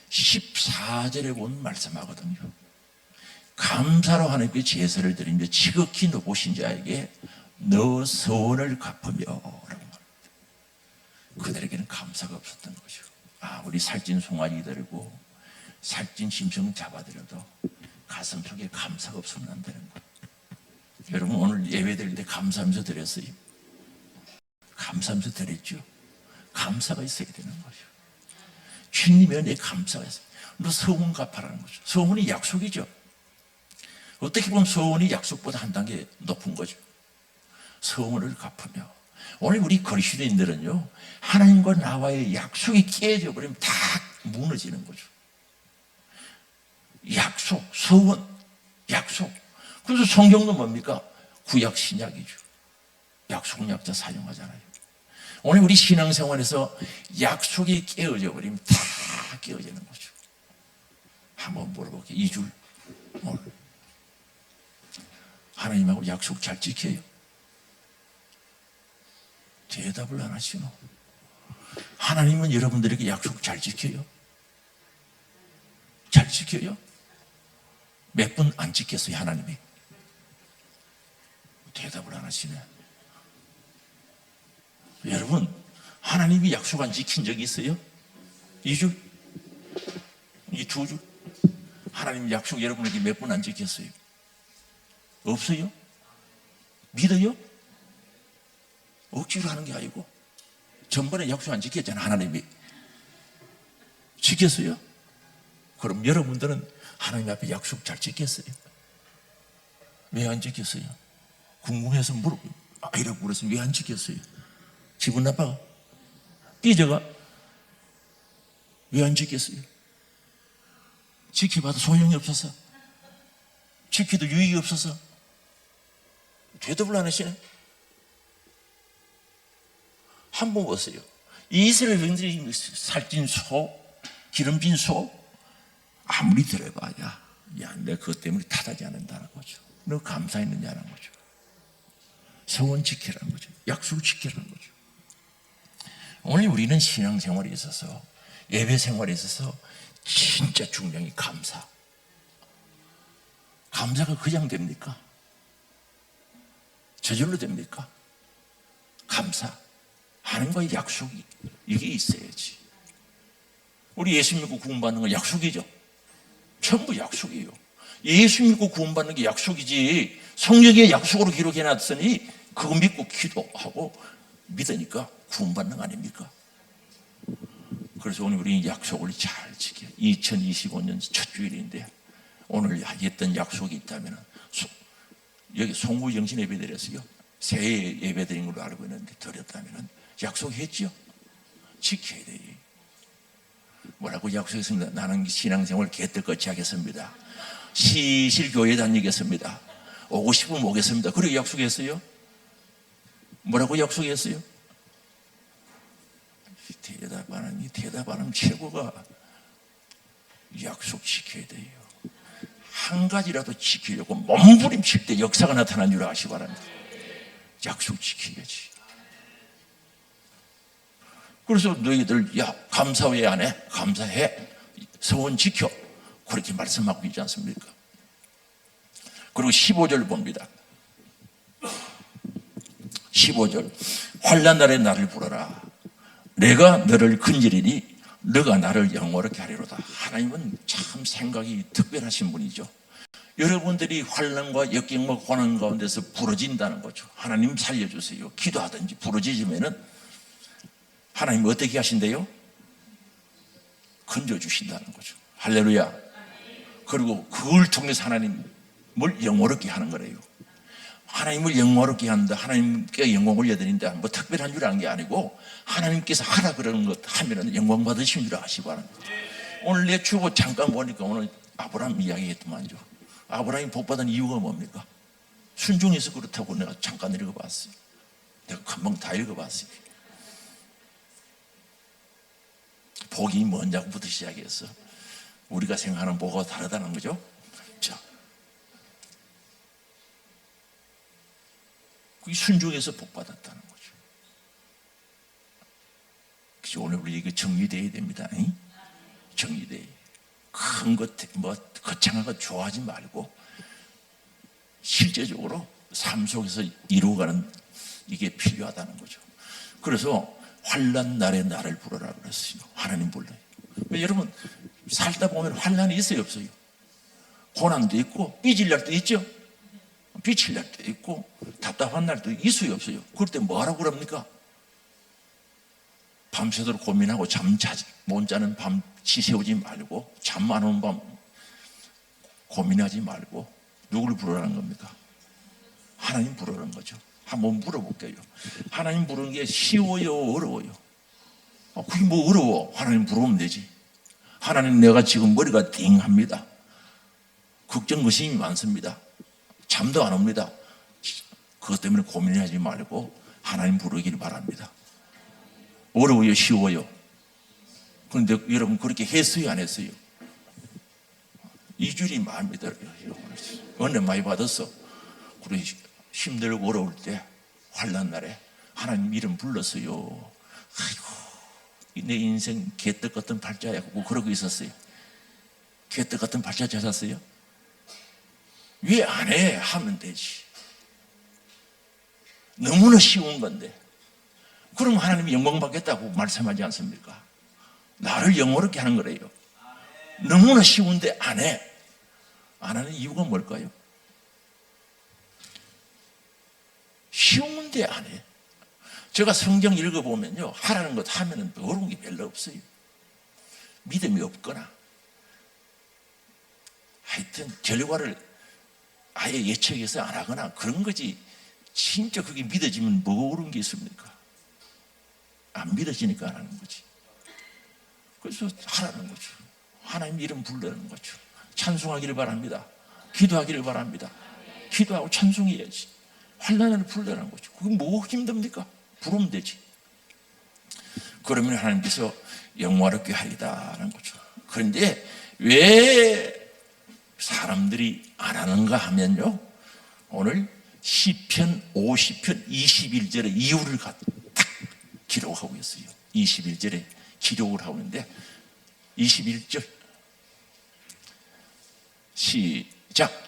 14절에 보면 말씀하거든요. 감사로 하나님께 제사를 드리며 지극히 높으신 자에게 너 서원을 갚으며 라고 말합니다. 그들에게는 감사가 없었던 거죠. 우리 살찐 송아지 들고 살찐 짐승 잡아들여도 가슴 속에 감사가 없으면 안 되는 거예요. 여러분, 오늘 예배 드릴 때 감사하면서 드렸어요? 감사하면서 드렸죠? 감사가 있어야 되는 거죠. 주님의 은혜에 감사가 있어요. 너 서원 갚아라는 거죠. 서원이 약속이죠. 어떻게 보면 서원이 약속보다 한 단계 높은 거죠. 서원을 갚으며. 오늘 우리 그리스도인들은요, 하나님과 나와의 약속이 깨져 버리면 다 무너지는 거죠. 약속, 서원, 약속. 그래서 성경도 뭡니까? 구약 신약이죠. 약속은 약자 사용하잖아요. 오늘 우리 신앙생활에서 약속이 깨어져 버리면 다 깨어지는 거죠. 한번 물어볼게요. 2줄. 오늘 하나님하고 약속 잘 지켜요? 대답을 안 하시노. 하나님은 여러분들에게 약속 잘 지켜요? 잘 지켜요? 몇 분 안 지켰어요, 하나님이? 대답을 안 하시네. 여러분, 하나님이 약속 안 지킨 적이 있어요? 2줄? 이 2줄? 하나님 약속 여러분에게 몇 분 안 지켰어요? 없어요? 믿어요? 억지로 하는 게 아니고 전번에 약속 안 지켰잖아. 하나님이 지켰어요? 그럼 여러분들은 하나님 앞에 약속 잘 지켰어요? 왜 안 지켰어요? 궁금해서 이라고 물었으면 왜 안 지켰어요? 기분 나빠가? 삐져가? 왜 안 지켰어요? 지켜봐도 소용이 없어서? 지켜도 유익이 없어서? 대답을 안 하시네? 한번 보세요. 이스라엘 백성들이 살찐 소, 기름진 소, 아무리 들어봐야 내 그것 때문에 탓하지 않는다는 거죠. 너 감사했느냐는 거죠. 서원 지키라는 거죠. 약속 지키라는 거죠. 오늘 우리는 신앙생활에 있어서, 예배 생활에 있어서 진짜 중요한 게 감사. 감사가 그냥 됩니까? 저절로 됩니까? 감사 하는 거에 약속이 이게 있어야지. 우리 예수 믿고 구원받는 건 약속이죠. 전부 약속이에요. 예수 믿고 구원받는 게 약속이지, 성경에 약속으로 기록해놨으니 그거 믿고 기도하고 믿으니까 구원받는 거 아닙니까? 그래서 오늘 우리는 약속을 잘 지켜요. 2025년 첫 주일인데 오늘 했던 약속이 있다면, 여기 송구 영신 예배 드렸어요. 새해 예배 드린 걸로 알고 있는데 드렸다면 약속했죠. 지켜야 돼요. 뭐라고 약속했습니다. 나는 신앙생활 개떡같이 하겠습니다. 시실 교회 다니겠습니다. 오고 싶으면 오겠습니다. 그렇게 약속했어요. 뭐라고 약속했어요? 대답하는 최고가 약속 지켜야 돼요. 한 가지라도 지키려고 몸부림칠 때 역사가 나타난 줄 아시기 바랍니다. 약속 지켜야지. 그래서 너희들 감사 왜 안 해? 감사해. 서원 지켜. 그렇게 말씀하고 있지 않습니까? 그리고 15절 봅니다. 15절 환난 날에 나를 부르라. 내가 너를 건지리니 너가 나를 영원하게 하리로다. 하나님은 참 생각이 특별하신 분이죠. 여러분들이 환난과 역경과 고난 가운데서 부러진다는 거죠. 하나님 살려주세요. 기도하든지 부러지면은 하나님 어떻게 하신대요? 건져주신다는 거죠. 할렐루야. 그리고 그걸 통해서 하나님을 영원하게 하는 거래요. 하나님을 영원하게 한다, 하나님께 영광 올려드린다, 뭐 특별한 줄 아는 게 아니고 하나님께서 하라 그러는 것 하면은 영광 받으신 줄 아시기 바랍니다. 오늘 내 주보 잠깐 보니까 오늘 아브라함 이야기했더만요. 아브라함이 복받은 이유가 뭡니까? 순종해서 그렇다고 내가 잠깐 읽어봤어요. 내가 금방 다 읽어봤어요. 복이 뭔지부터 시작해서 우리가 생각하는 복과 다르다는 거죠. 자, 그게 순종해서 복받았다는 거죠. 그래서 오늘 우리 이거 정리되어야 됩니다. 정리되어야. 큰 것, 거창한 거 좋아하지 말고 실제적으로 삶 속에서 이루어가는 이게 필요하다는 거죠. 그래서 환난 날에 나를 부르라 그랬어요. 하나님 불러요. 여러분 살다 보면 환난이 있어요, 없어요? 고난도 있고 삐질 날도 있죠. 비칠 날도 있고 답답한 날도 있어요, 없어요? 그럴 때 뭐하라고 그럽니까? 밤새도록 고민하고 잠 못 자는 밤 지새우지 말고, 잠 안 오는 밤 고민하지 말고 누구를 부르라는 겁니까? 하나님 부르라는 거죠. 한번 물어볼게요. 하나님 부르는 게 쉬워요, 어려워요? 그게 뭐 어려워? 하나님 부르면 되지. 하나님, 내가 지금 머리가 띵합니다. 걱정 의심이 많습니다. 잠도 안 옵니다. 그것 때문에 고민하지 말고 하나님 부르기를 바랍니다. 어려워요, 쉬워요? 그런데 여러분 그렇게 했어요, 안 했어요? 이 줄이 마음에 들어요. 은혜 많이 받았어. 그래 힘들고 어려울 때, 환난 날에 하나님 이름 불렀어요. 아이고, 내 인생 개떡 같은 팔자야고 그러고 있었어요. 개떡 같은 팔자 찾았어요? 왜 안 해? 하면 되지. 너무나 쉬운 건데. 그럼 하나님이 영광 받겠다고 말씀하지 않습니까? 나를 영원하게 하는 거래요. 너무나 쉬운데 안 해. 안 하는 이유가 뭘까요? 쉬운데 안 해. 제가 성경 읽어보면요, 하라는 것 하면은 어려운 게 별로 없어요. 믿음이 없거나 하여튼 결과를 아예 예측해서 안 하거나 그런 거지, 진짜 그게 믿어지면 뭐가 어려운 게 있습니까? 안 믿어지니까 안 하는 거지. 그래서 하라는 거죠. 하나님 이름 부르라는 거죠. 찬송하기를 바랍니다. 기도하기를 바랍니다. 기도하고 찬송해야지. 환난을 부르라는 거죠. 그게 뭐 힘듭니까? 부르면 되지. 그러면 하나님께서 영화롭게 하리다라는 거죠. 그런데 왜 사람들이 안 하는가 하면요, 오늘 시편 50편 21절의 이유를 딱 기록하고 있어요. 21절에 기록을 하고 있는데 21절 시작.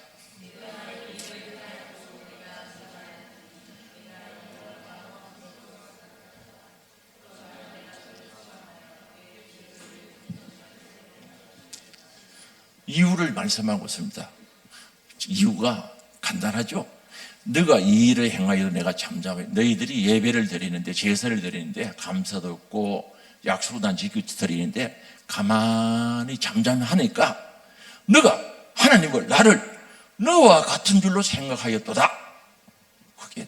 이유를 말씀하고 있습니다. 이유가 간단하죠. 너가 이 일을 행하여 내가 잠잠해. 너희들이 예배를 드리는데, 제사를 드리는데, 감사도 없고 약속도 안 지키고 드리는데 가만히 잠잠하니까 너가 하나님을, 나를 너와 같은 줄로 생각하였도다. 그게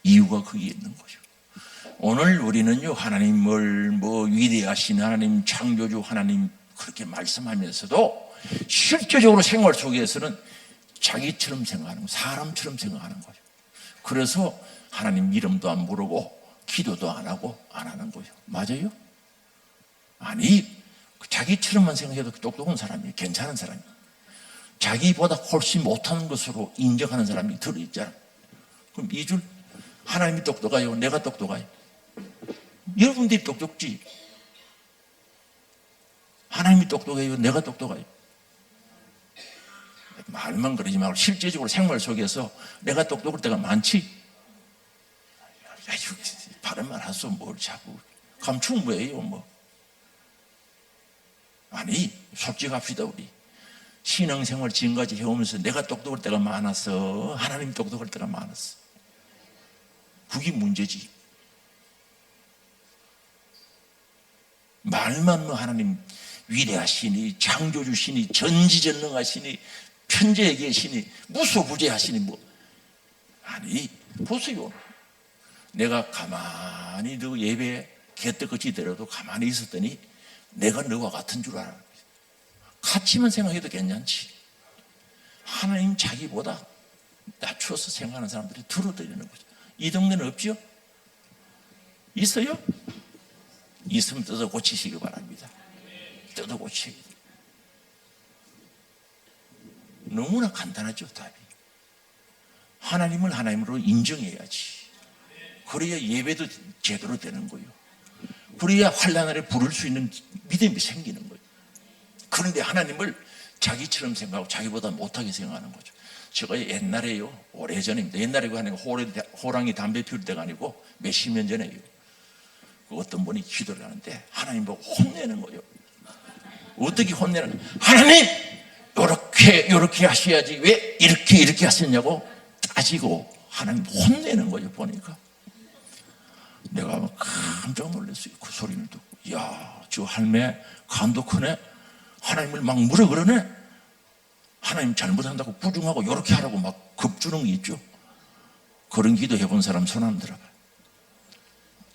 이유가 거기에 있는 거죠. 오늘 우리는요, 하나님을 위대하신 하나님, 창조주 하나님 그렇게 말씀하면서도 실제적으로 생활 속에서는 자기처럼 생각하는 거예요. 사람처럼 생각하는 거예요. 그래서 하나님 이름도 안 부르고 기도도 안 하고 안 하는 거예요. 맞아요? 아니, 자기처럼만 생각해도 똑똑한 사람이에요. 괜찮은 사람이에요. 자기보다 훨씬 못하는 것으로 인정하는 사람이 들어있잖아요. 그럼 이 줄, 하나님이 똑똑해요? 내가 똑똑해요? 여러분들이 똑똑지. 하나님이 똑똑해요? 내가 똑똑해요? 말만 그러지 말고 실제적으로 생활 속에서 내가 똑똑할 때가 많지. 바른 말 하소. 뭘 자꾸 감추면 뭐예요 뭐. 아니, 솔직합시다. 우리 신앙생활 지금까지 해오면서 내가 똑똑할 때가 많았어, 하나님 똑똑할 때가 많았어? 그게 문제지. 말만 하나님 위대하시니, 창조주시니, 전지전능하시니, 편재에 계시니, 무소부재하시니 아니, 보세요. 내가 가만히 너 예배 개떡같이 들어도 가만히 있었더니 내가 너와 같은 줄 알아. 같이만 생각해도 괜찮지. 하나님 자기보다 낮추어서 생각하는 사람들이 들어드리는 거죠. 이 동네는 없죠? 있어요? 있으면 뜯어 고치시기 바랍니다. 뜯어 고치기. 너무나 간단하죠, 답이. 하나님을 하나님으로 인정해야지. 그래야 예배도 제대로 되는 거예요. 그래야 환난을 부를 수 있는 믿음이 생기는 거예요. 그런데 하나님을 자기처럼 생각하고 자기보다 못하게 생각하는 거죠. 제가 옛날에요, 오래전입니다. 옛날이고 아니고 호랑이 담배 피울 때가 아니고 몇십 년 전에요. 어떤 분이 기도를 하는데 하나님 보고 혼내는 거예요. 어떻게 혼내는 거예요? 하나님! 요렇게 하셔야지 왜 이렇게 하셨냐고 따지고 하나님 혼내는 거예요. 보니까 내가 깜짝 놀랐어요. 그 소리를 듣고, 이야, 저 할매 간도 크네. 하나님을 막 물어 그러네. 하나님 잘못한다고 부중하고 요렇게 하라고 막 겁주는 게 있죠. 그런 기도 해본 사람 손 한번 들어봐.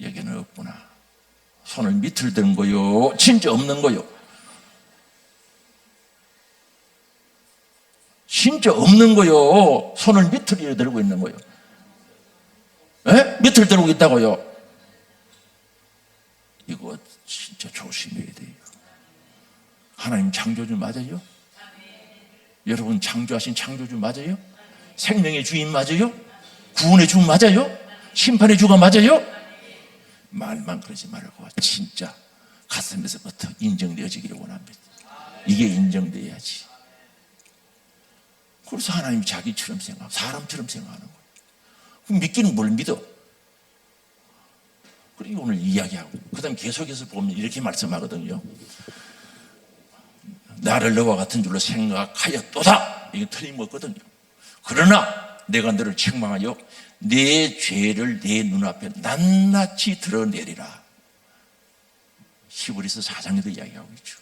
여기는 없구나. 손을 밑을 든 거요, 진짜 없는 거요. 진짜 없는 거요. 손을 밑을 들고 있는 거요. 에? 밑을 들고 있다고요. 이거 진짜 조심해야 돼요. 하나님 창조주 맞아요? 여러분 창조하신 창조주 맞아요? 생명의 주인 맞아요? 구원의 주 맞아요? 심판의 주가 맞아요? 말만 그러지 말고 진짜 가슴에서부터 인정되어지기를 원합니다. 이게 인정돼야지. 그래서 하나님이 자기처럼 생각하고 사람처럼 생각하는 거예요. 그럼 믿기는 뭘 믿어? 그리고 오늘 이야기하고 그 다음 계속해서 보면 이렇게 말씀하거든요. 나를 너와 같은 줄로 생각하였도다. 이게 틀림없거든요. 그러나 내가 너를 책망하여 내 죄를 내 눈앞에 낱낱이 드러내리라. 히브리서 4장에도 이야기하고 있죠.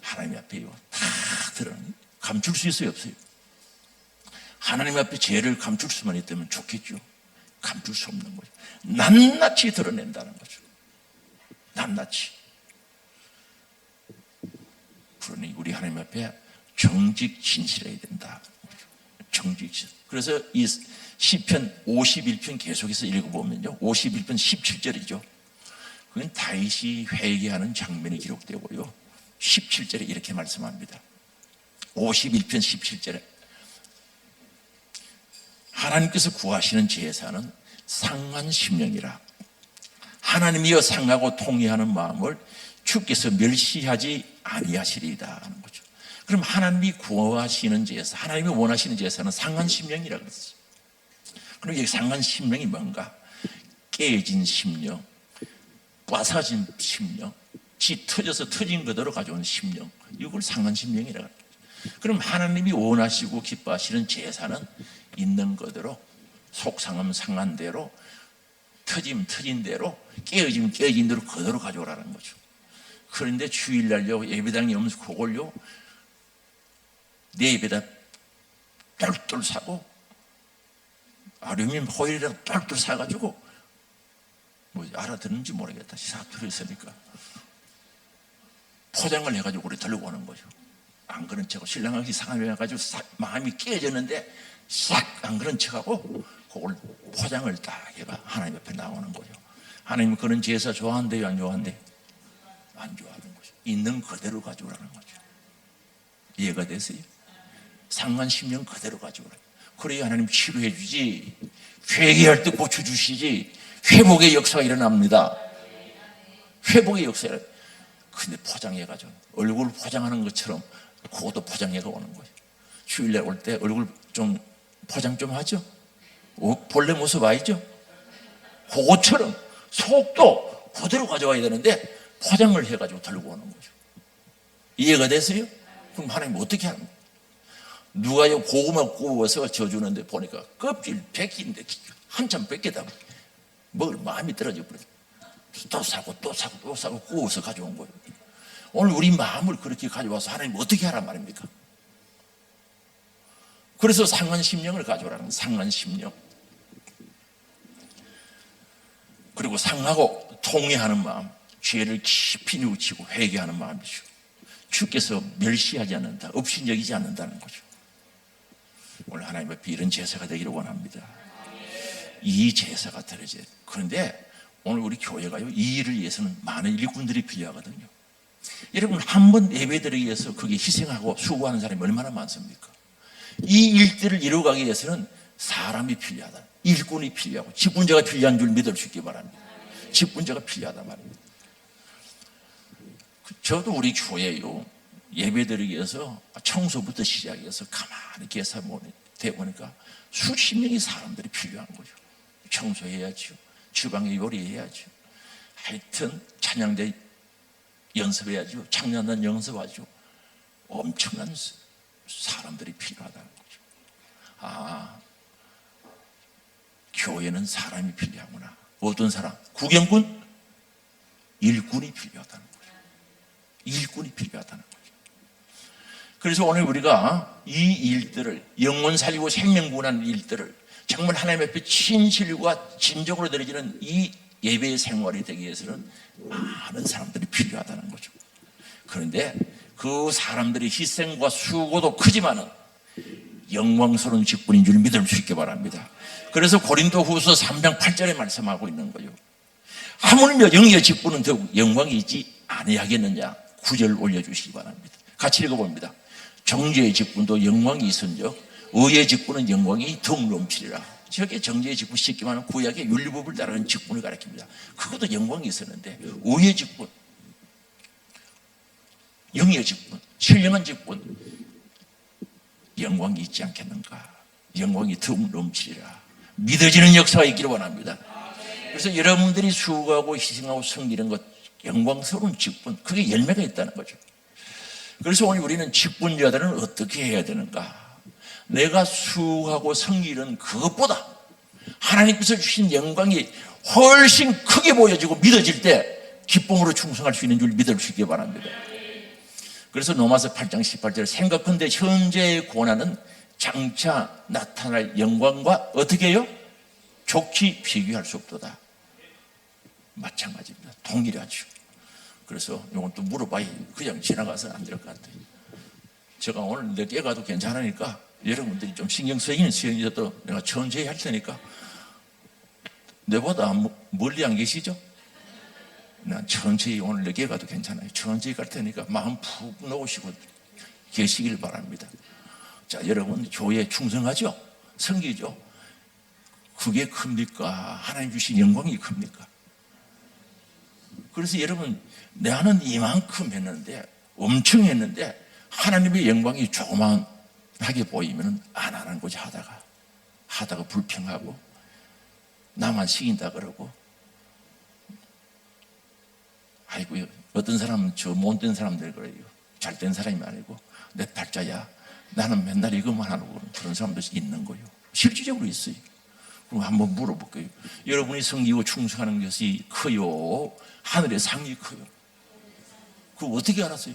하나님 앞에요, 다 드러내. 감출 수 있어요, 없어요? 하나님 앞에 죄를 감출 수만 있다면 좋겠죠. 감출 수 없는 거죠. 낱낱이 드러낸다는 거죠. 낱낱이. 그러니 우리 하나님 앞에 정직 진실해야 된다. 정직 진실. 그래서 이 시편 51편 계속해서 읽어보면요, 51편 17절이죠. 그건 다윗이 회개하는 장면이 기록되고요, 17절에 이렇게 말씀합니다. 51편 17절에 하나님께서 구하시는 제사는 상한 심령이라. 하나님이여 상하고 통회하는 마음을 주께서 멸시하지 아니하시리이다 하는 거죠. 그럼 하나님이 구하시는 제사, 하나님이 원하시는 제사는 상한 심령이라고 그랬어요. 그럼 이 상한 심령이 뭔가? 깨진 심령, 빠사진 심령, 지 터져서 터진 그대로 가져온 심령, 이걸 상한 심령이라고 합니다. 그럼 하나님이 원하시고 기뻐하시는 제사는 있는 그대로, 속상함 상한 대로, 터짐 터진 대로, 깨어짐 깨어진 대로 그대로 가져오라는 거죠. 그런데 주일날요, 예배당이 오면서 그걸요 내 입에다 똘똘 사고 아루미늄 호일이라도 똘똘 사가지고, 뭐 알아듣는지 모르겠다, 사투리 있으니까 포장을 해가지고 우리 들고 오는 거죠. 안 그런 척하고, 신랑하고 이상하게 해가지고 마음이 깨졌는데 싹 안 그런 척하고 그걸 포장을 딱 해가 하나님 앞에 나오는 거죠. 하나님은 그런 제사 좋아한대요, 안 좋아한대요? 안 좋아하는 거죠. 있는 그대로 가져오라는 거죠. 이해가 되세요? 상한 심령 그대로 가져오라. 그래야 하나님 치료해 주지, 회개할 때 고쳐주시지, 회복의 역사가 일어납니다. 회복의 역사가. 근데 포장해가지고 얼굴 포장하는 것처럼 그것도 포장해가 오는 거예요. 주일날 올 때 얼굴 좀 포장 좀 하죠. 본래 모습 알죠? 그것처럼 속도 그대로 가져와야 되는데 포장을 해가지고 들고 오는 거죠. 이해가 되세요? 그럼 하나님 어떻게 하는 거예요? 누가요 고구마 구워서 져주는데 보니까 껍질 벗긴데 한참 벗기다 먹을 마음이 떨어져 버려요. 또 사고 또 사고 또 사고 구워서 가져온 거예요. 오늘 우리 마음을 그렇게 가져와서 하나님 어떻게 하란 말입니까? 그래서 상한 심령을 가져오라는 거예요. 상한 심령. 그리고 상하고 통회하는 마음, 죄를 깊이 뉘우치고 회개하는 마음이죠. 주께서 멸시하지 않는다, 업신여기지 않는다는 거죠. 오늘 하나님 앞에 이런 제사가 되기를 원합니다. 이 제사가 드려져요. 그런데 오늘 우리 교회가요, 이 일을 위해서는 많은 일꾼들이 필요하거든요. 여러분, 한 번 예배드리기 위해서 그게 희생하고 수고하는 사람이 얼마나 많습니까? 이 일들을 이루어가기 위해서는 사람이 필요하다, 일꾼이 필요하고 직분자가 필요한 줄 믿을 수 있기 바랍니다. 직분자가 필요하단 말입니다. 저도 우리 교회요, 예배드리기 위해서 청소부터 시작해서 가만히 계산 대보니까 수십 명의 사람들이 필요한 거죠. 청소해야죠, 주방에 요리해야죠, 하여튼 찬양대 연습해야죠, 창년단 연습하죠. 엄청난 사람들이 필요하다는 거죠. 아, 교회는 사람이 필요하구나. 어떤 사람? 구경꾼? 일꾼이 필요하다는 거죠. 일꾼이 필요하다는 거죠. 그래서 오늘 우리가 이 일들을, 영혼 살리고 생명 구원하는 일들을 정말 하나님 앞에 진실과 진정으로 드려지는 이 예배의 생활이 되기 위해서는 많은 사람들이 필요하다는 거죠. 그런데 그 사람들의 희생과 수고도 크지만은 영광스러운 직분인 줄 믿을 수 있게 바랍니다. 그래서 고린도후서 3장 8절에 말씀하고 있는 거예요. 하물며 영의 직분은 더욱 영광이 있지 아니하겠느냐. 9절 올려주시기 바랍니다. 같이 읽어봅니다. 정죄의 직분도 영광이 있은즉 의의 직분은 영광이 더욱 넘치리라. 저게 정죄의 직분, 쉽게 말하면 구약의 윤리법을 따르는 직분을 가리킵니다. 그것도 영광이 있었는데 의의 직분, 영의 직분, 신령한 직분, 영광이 있지 않겠는가. 영광이 더욱 넘치리라. 믿어지는 역사가 있기를 원합니다. 그래서 여러분들이 수고하고 희생하고 섬기는 것, 영광스러운 직분, 그게 열매가 있다는 거죠. 그래서 오늘 우리는 직분자들은 어떻게 해야 되는가. 내가 수고하고 섬기는 그것보다 하나님께서 주신 영광이 훨씬 크게 보여지고 믿어질 때 기쁨으로 충성할 수 있는 줄 믿을 수 있기 바랍니다. 그래서 로마서 8장 18절 생각컨대 현재의 고난은 장차 나타날 영광과 어떻게 해요? 좋게 비교할 수 없도다. 마찬가지입니다. 동일하죠. 그래서 이건 또 물어봐야 그냥 지나가서 안 될 것 같아요. 제가 오늘 늦게 가도 괜찮으니까 여러분들이 좀 신경 쓰이는 시간이라도 내가 천천히 할 테니까. 내보다 멀리 안 계시죠? 난 천천히 오늘 늦게 가도 괜찮아요. 천천히 갈 테니까 마음 푹 놓으시고 계시길 바랍니다. 자, 여러분 교회에 충성하죠? 섬기죠? 그게 큽니까? 하나님 주신 영광이 큽니까? 그래서 여러분, 나는 이만큼 했는데, 엄청 했는데 하나님의 영광이 조그만하게 보이면 안 하는 거지. 하다가 불평하고 나만 시킨다 그러고, 아이고, 어떤 사람은 저 못된 사람들 그래요. 잘된 사람이 아니고 내 팔자야, 나는 맨날 이것만 하고, 그런 사람도 있는 거예요. 실질적으로 있어요. 그럼 한번 물어볼게요. 여러분이 섬기고 충성하는 것이 커요? 하늘의 상이 커요? 그거 어떻게 알았어요?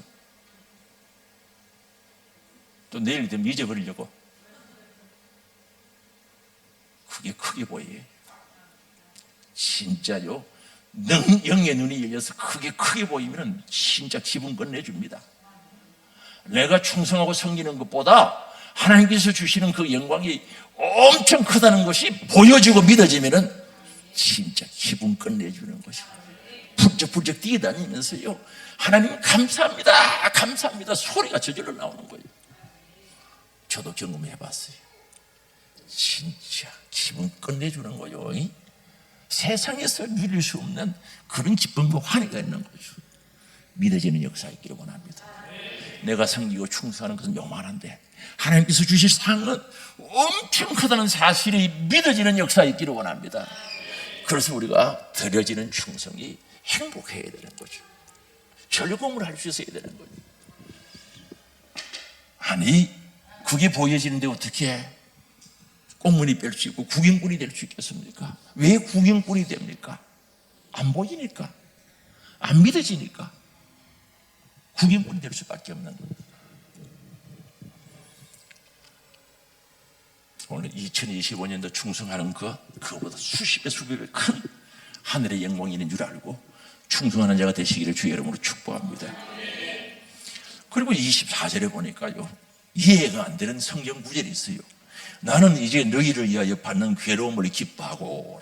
또 내일 되면 잊어버리려고? 그게 크게 보여요. 진짜요. 영의 눈이 열려서 크게 보이면 진짜 기분 끝내줍니다. 내가 충성하고 섬기는 것보다 하나님께서 주시는 그 영광이 엄청 크다는 것이 보여지고 믿어지면 진짜 기분 끝내주는 것이고, 불쩍불쩍 뛰어다니면서요, 하나님 감사합니다, 감사합니다 소리가 저절로 나오는 거예요. 저도 경험해 봤어요. 진짜 기분 끝내주는 거예요. 세상에서 누릴 수 없는 그런 기쁨과 환희가 있는 거죠. 믿어지는 역사 있기를 원합니다. 내가 섬기고 충성하는 것은 요만한데 하나님께서 주실 상은 엄청 크다는 사실이 믿어지는 역사 있기를 원합니다. 그래서 우리가 드려지는 충성이 행복해야 되는 거죠. 즐거움을 할 수 있어야 되는 거죠. 아니, 그게 보여지는데 어떻게 꽁무니 뺄 수 있고 구경꾼이 될 수 있겠습니까? 왜 구경꾼이 됩니까? 안 보이니까, 안 믿어지니까 구경꾼이 될 수밖에 없는 거예요. 오늘 2025년도 충성하는 그보다 수십 배 수백 배 큰 하늘의 영광이 있는 줄 알고 충성하는 자가 되시기를 주의 이름으로 축복합니다. 그리고 24절에 보니까요, 이해가 안 되는 성경 구절이 있어요. 나는 이제 너희를 위하여 받는 괴로움을 기뻐하고.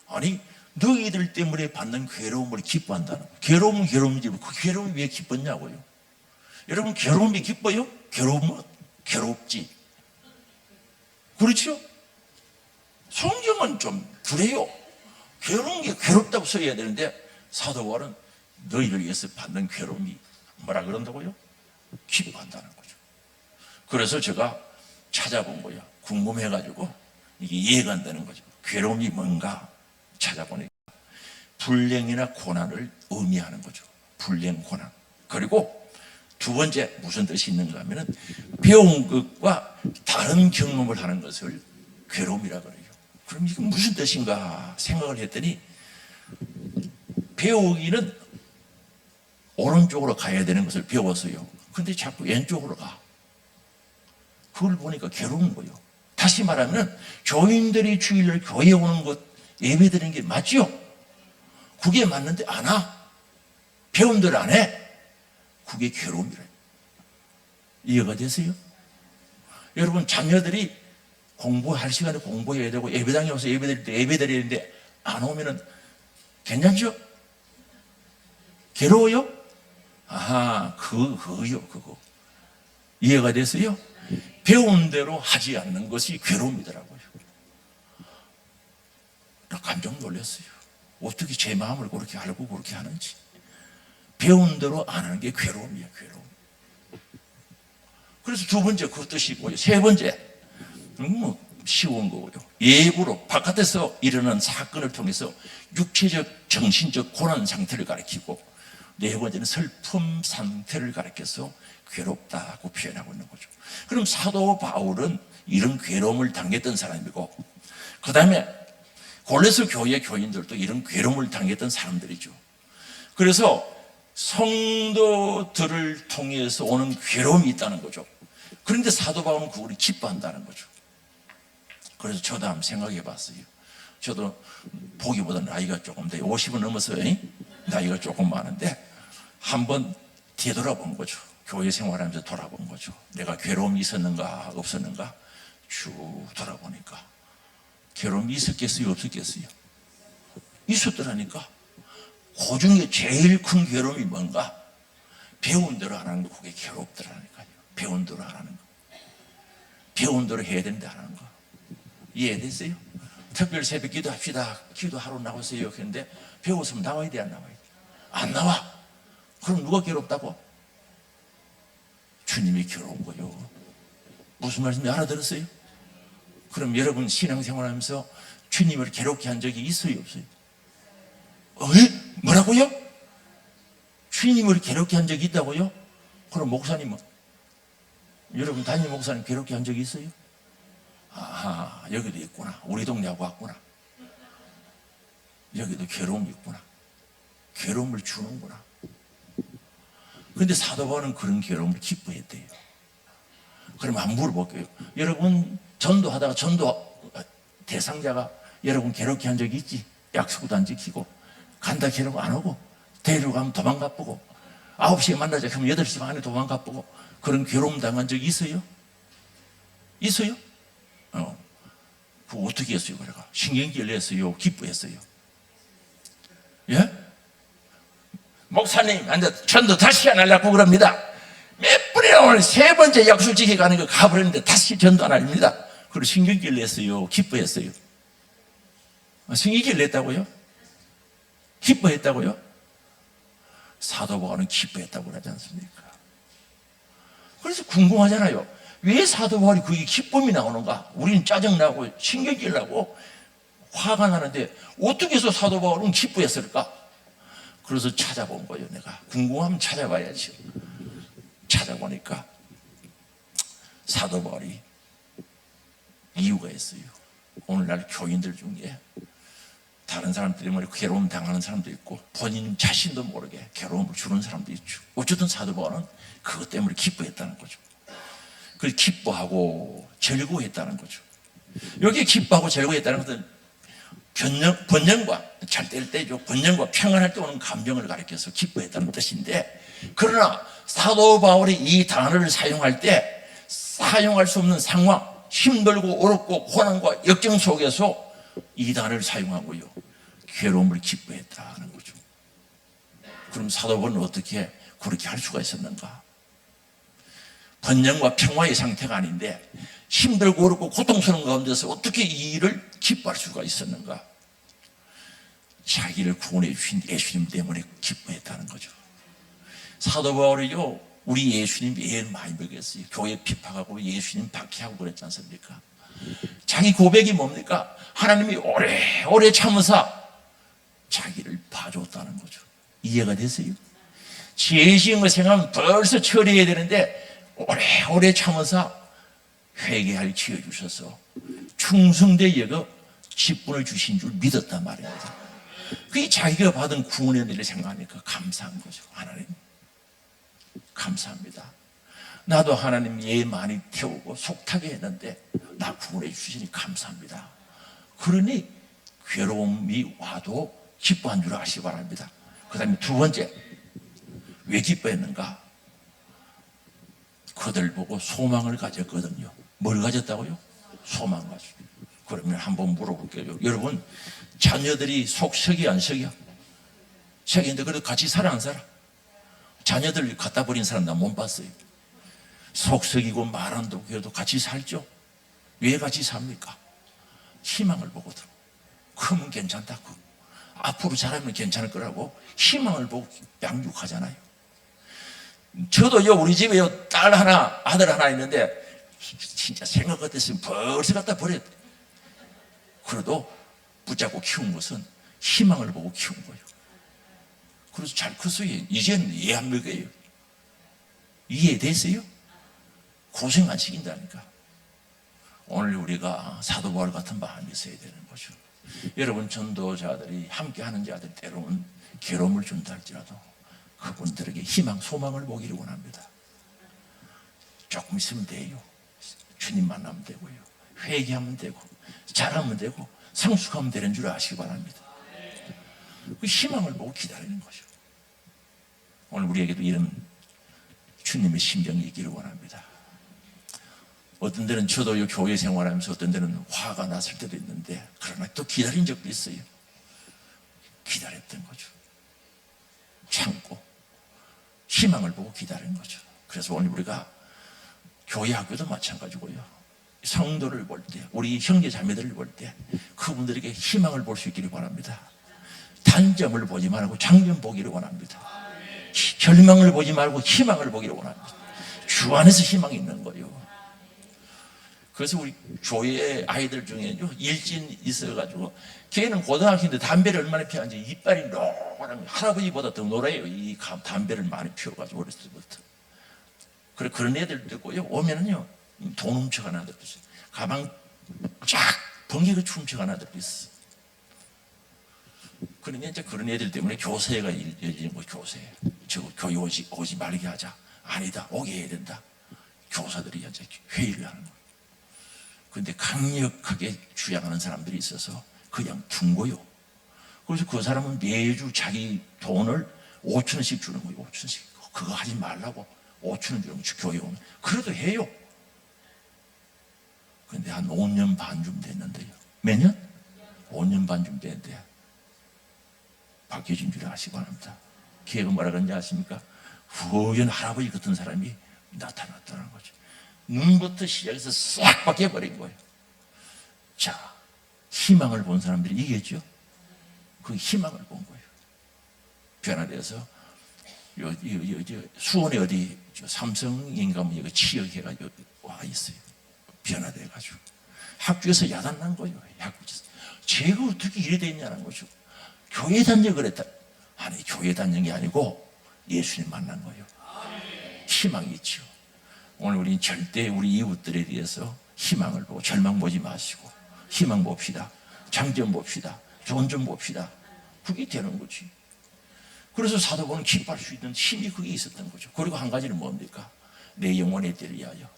아니, 너희들 때문에 받는 괴로움을 기뻐한다는 거예요. 괴로움은 괴로움이지 그 괴로움이 왜 기뻤냐고요. 여러분, 괴로움이 기뻐요? 괴로움은 괴롭지. 그렇죠? 성경은 좀 그래요. 괴로운 게 괴롭다고 써야 되는데 사도 바울은 너희를 위해서 받는 괴로움이 뭐라 그런다고요? 기뻐한다는 거죠. 그래서 제가 찾아본 거예요. 궁금해가지고 이게 이해가 안 되는 거죠. 괴로움이 뭔가 찾아보니까 불행이나 고난을 의미하는 거죠. 불행, 고난. 그리고 두 번째 무슨 뜻이 있는가 하면은 배운 것과 다른 경험을 하는 것을 괴로움이라 그래요. 그럼 이게 무슨 뜻인가 생각을 했더니, 배우기는 오른쪽으로 가야 되는 것을 배웠어요. 근데 자꾸 왼쪽으로 가. 그걸 보니까 괴로운 거예요. 다시 말하면 교인들이 주일날 교회에 오는 것, 예배 드리는 게 맞죠? 그게 맞는데 안 와. 배움들 안 해. 그게 괴로움이래요. 이해가 되세요? 여러분, 자녀들이 공부할 시간에 공부해야 되고 예배당에 와서 예배 드릴 때 예배 드려야 되는데 안 오면은 괜찮죠? 괴로워요? 아하, 그거. 이해가 됐어요? 배운 대로 하지 않는 것이 괴로움이더라고요. 나 깜짝 놀랐어요. 어떻게 제 마음을 그렇게 알고 그렇게 하는지. 배운 대로 안 하는 게 괴로움이야, 괴로움. 그래서 두 번째 그 뜻이고요. 세 번째, 쉬운 거고요. 예고로 바깥에서 일어나는 사건을 통해서 육체적, 정신적 고난 상태를 가리키고, 네 번째는 슬픔 상태를 가리켜서 괴롭다고 표현하고 있는 거죠. 그럼 사도 바울은 이런 괴로움을 당했던 사람이고, 그 다음에 골로새 교회 교인들도 이런 괴로움을 당했던 사람들이죠. 그래서 성도들을 통해서 오는 괴로움이 있다는 거죠. 그런데 사도 바울은 그걸 기뻐한다는 거죠. 그래서 저도 한번 생각해 봤어요. 저도 보기보다 나이가 조금 돼. 50은 넘어서 나이가 조금 많은데 한번 되돌아본 거죠. 교회 생활하면서 돌아본 거죠. 내가 괴로움이 있었는가 없었는가 쭉 돌아보니까 괴로움이 있었겠어요 없었겠어요? 있었더라니까. 그 중에 제일 큰 괴로움이 뭔가? 배운 대로 안 하는 거, 그게 괴롭더라니까요. 배운 대로 안 하는 거. 배운 대로 해야 되는데 안 하는 거. 이해됐어요? 특별 새벽 기도 합시다. 기도하러 나오세요. 그런데 배웠으면 나와야 돼, 안 나와야 돼? 안 나와. 그럼 누가 괴롭다고? 주님이 괴로운 거요. 무슨 말씀인지 알아들었어요? 그럼 여러분 신앙생활하면서 주님을 괴롭게 한 적이 있어요, 없어요? 뭐라고요? 주님을 괴롭게 한 적이 있다고요? 그럼 목사님은? 여러분 담임 목사님 괴롭게 한 적이 있어요? 아, 여기도 있구나. 우리 동네하고 왔구나. 여기도 괴로움이 있구나. 괴로움을 주는구나. 그런데 사도 바울은 그런 괴로움을 기뻐했대요. 그럼 한번 물어볼게요. 여러분 전도하다가 전도 대상자가 여러분 괴롭게 한 적이 있지? 약속도 안 지키고 간다 괴롭고 안 오고 데려가면 도망가쁘고 9시에 만나자 그러면 8시 반에 도망가쁘고 그런 괴로움 당한 적이 있어요? 있어요? 그거 어떻게 했어요? 그래가 신경질 냈어요? 기뻐했어요? 예? 목사님 앉아 전도 다시 안 하려고 그럽니다. 몇 번이나 오늘 3번째 약속 지켜가는 거 가버렸는데 다시 전도 안 합니다. 그리고 신경질 냈어요? 기뻐했어요? 신경질 냈다고요? 기뻐했다고요? 사도 바울은 기뻐했다고 그러지 않습니까? 그래서 궁금하잖아요. 왜 사도 바울이 그게 기쁨이 나오는가? 우리는 짜증나고 신경질 나고 화가 나는데 어떻게 해서 사도 바울은 기뻐했을까? 그래서 찾아본 거예요. 내가 궁금하면 찾아봐야지. 찾아보니까 사도 바울이 이유가 있어요. 오늘날 교인들 중에 다른 사람들이 괴로움 당하는 사람도 있고 본인 자신도 모르게 괴로움을 주는 사람도 있죠. 어쨌든 사도 바울은 그것 때문에 기뻐했다는 거죠. 그 기뻐하고 즐거워했다는 거죠. 여기 기뻐하고 즐거워했다는 것은 번영과 잘 될 때죠. 번영과 평안할 때 오는 감정을 가리켜서 기뻐했다는 뜻인데, 그러나 사도 바울이 이 단어를 사용할 때 사용할 수 없는 상황, 힘들고 어렵고 고난과 역경 속에서 이 단어를 사용하고요, 괴로움을 기뻐했다는 거죠. 그럼 사도 바울은 어떻게 그렇게 할 수가 있었는가? 번영과 평화의 상태가 아닌데 힘들고 어렵고 고통스러운 가운데서 어떻게 이 일을 기뻐할 수가 있었는가? 자기를 구원해 주신 예수님 때문에 기뻐했다는 거죠. 사도 바울이요, 우리 예수님 애 많이 먹였어요. 교회 핍박하고 예수님 박해하고 그랬지 않습니까? 자기 고백이 뭡니까? 하나님이 오래 참으사 자기를 봐줬다는 거죠. 이해가 됐어요? 죄 지은 거 생각하면 벌써 처리해야 되는데 오래 참으사 회개할 지어 주셔서 충성되 여겨 직분을 주신 줄 믿었단 말입니다. 그게 자기가 받은 구원의 은혜를 생각하니까 감사한 거죠. 하나님 감사합니다. 나도 하나님 예 많이 태우고 속타게 했는데 나 구원해 주시니 감사합니다. 그러니 괴로움이 와도 기뻐한 줄 아시기 바랍니다. 그 다음에 두 번째, 왜 기뻐했는가? 그들 보고 소망을 가졌거든요. 뭘 가졌다고요? 소망 가지고. 그러면 한번 물어볼게요. 여러분 자녀들이 속 썩이 안 썩여? 썩이는데 그래도 같이 살아 안 살아? 자녀들 갖다 버린 사람 나 못 봤어요. 속 썩이고 말 안 듣고 그래도 같이 살죠? 왜 같이 삽니까? 희망을 보거든. 크면 괜찮다고, 앞으로 자라면 괜찮을 거라고 희망을 보고 양육하잖아요. 저도요, 우리 집에요, 딸 하나 아들 하나 있는데 진짜 생각 같았으면 벌써 갖다 버렸대. 그래도 붙잡고 키운 것은 희망을 보고 키운 거예요. 그래서 잘 컸어요. 이제는 이해 안 먹어요. 이해됐어요? 고생 안 시킨다니까. 오늘 우리가 사도 바울 같은 마음이 있어야 되는 거죠. 여러분 전도자들이 함께하는 자들 때로는 괴로움을 준다 할지라도 그분들에게 희망, 소망을 보기를 원합니다. 조금 있으면 돼요. 주님 만나면 되고요, 회개하면 되고 잘하면 되고 성숙하면 되는 줄 아시기 바랍니다. 그 희망을 보고 기다리는 거죠. 오늘 우리에게도 이런 주님의 심정이 있기를 원합니다. 어떤 데는 저도 교회 생활하면서 어떤 데는 화가 났을 때도 있는데, 그러나 또 기다린 적도 있어요. 기다렸던 거죠. 참고 희망을 보고 기다리는 거죠. 그래서 오늘 우리가 교회 학교도 마찬가지고요. 성도를 볼 때, 우리 형제 자매들을 볼 때 그분들에게 희망을 볼 수 있기를 바랍니다. 단점을 보지 말고 장점 보기를 원합니다. 절망을 보지 말고 희망을 보기를 원합니다. 주 안에서 희망이 있는 거예요. 그래서 우리 교회 아이들 중에요, 일진 있어가지고 걔는 고등학생인데 담배를 얼마나 피우는지 이빨이 노란, 할아버지보다 더 노래요. 이 담배를 많이 피워가지고 어렸을 때부터. 그래, 그런 애들도 있고요. 오면은요, 돈 훔쳐가는 애들도 있어요. 가방 쫙 번개가 훔쳐가는 애들도 있어. 그러니까 이제 그런 애들 때문에 교세가 이어지는 거예요. 교세. 저 교회 오지 말게 하자. 아니다, 오게 해야 된다. 교사들이 이제 회의를 하는 거예요. 그런데 강력하게 주장하는 사람들이 있어서 그냥 둔 거예요. 그래서 그 사람은 매주 자기 돈을 5,000원씩 주는 거예요. 5,000원씩. 그거 하지 말라고 5,000원 주는 거예요. 교회 오면. 그래도 해요. 그런데 한 5년 반쯤 됐는데요. 몇 년? 5년 반쯤 됐는데 바뀌어진 줄 아시기 바랍니다. 걔가 뭐라 그런지 아십니까? 후연 할아버지 같은 사람이 나타났다는 거죠. 눈부터 시작해서 싹 바뀌어버린 거예요. 자, 희망을 본 사람들이 이겠죠? 그 희망을 본 거예요. 변화돼서 수원에 어디 삼성인가 뭐 이거 취업해가지고 와 있어요. 변화돼가지고 학교에서 야단난 거예요. 학교에서 제가 어떻게 이래 됐냐는 거죠. 교회 다녀 그랬다. 아니, 교회 다닌 게 아니고 예수님 만난 거예요. 희망이 있죠. 오늘 우리는 절대 우리 이웃들에 대해서 희망을 보고 절망 보지 마시고 희망 봅시다. 장점 봅시다. 좋은 점 봅시다. 그게 되는 거지. 그래서 사도 바울은 기뻐할 수 있는 힘이 그게 있었던 거죠. 그리고 한 가지는 뭡니까? 내 영혼의 때를 위하여.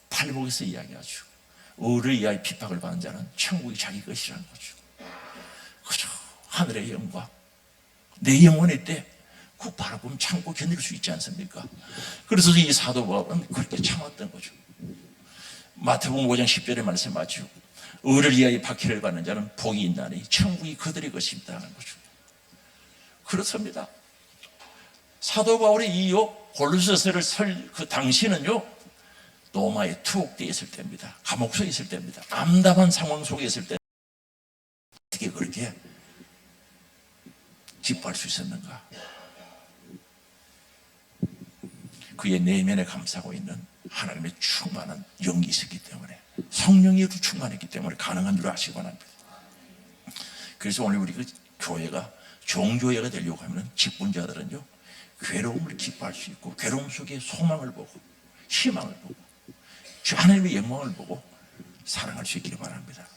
팔복에서 이야기하죠. 의를 위하여 핍박을 받는 자는 천국이 자기 것이라는 거죠. 그죠? 하늘의 영광. 내 영혼의 때 그 바라보면 참고 견딜 수 있지 않습니까? 그래서 이 사도 바울은 그렇게 참았던 거죠. 마태복음 5장 10절의 말씀하죠. 의를 위하여 박해를 받는 자는 복이 있나니 천국이 그들의 것입니다 하는 거죠. 그렇습니다. 사도 바울이 이 골로새서를 쓸 그 당시는요, 로마에 투옥되어 있을 때입니다. 감옥소에 있을 때입니다. 암담한 상황 속에 있을 때 어떻게 그렇게 기뻐할 수 있었는가? 그의 내면에 감싸고 있는 하나님의 충만한 영이 있었기 때문에, 성령으로 충만했기 때문에 가능한 줄 아시기 바랍니다. 그래서 오늘 우리 그 교회가 종교회가 되려고 하면 직분자들은요, 괴로움을 기뻐할 수 있고 괴로움 속에 소망을 보고 희망을 보고 주 하나님의 영광을 보고 사랑할 수 있기를 바랍니다.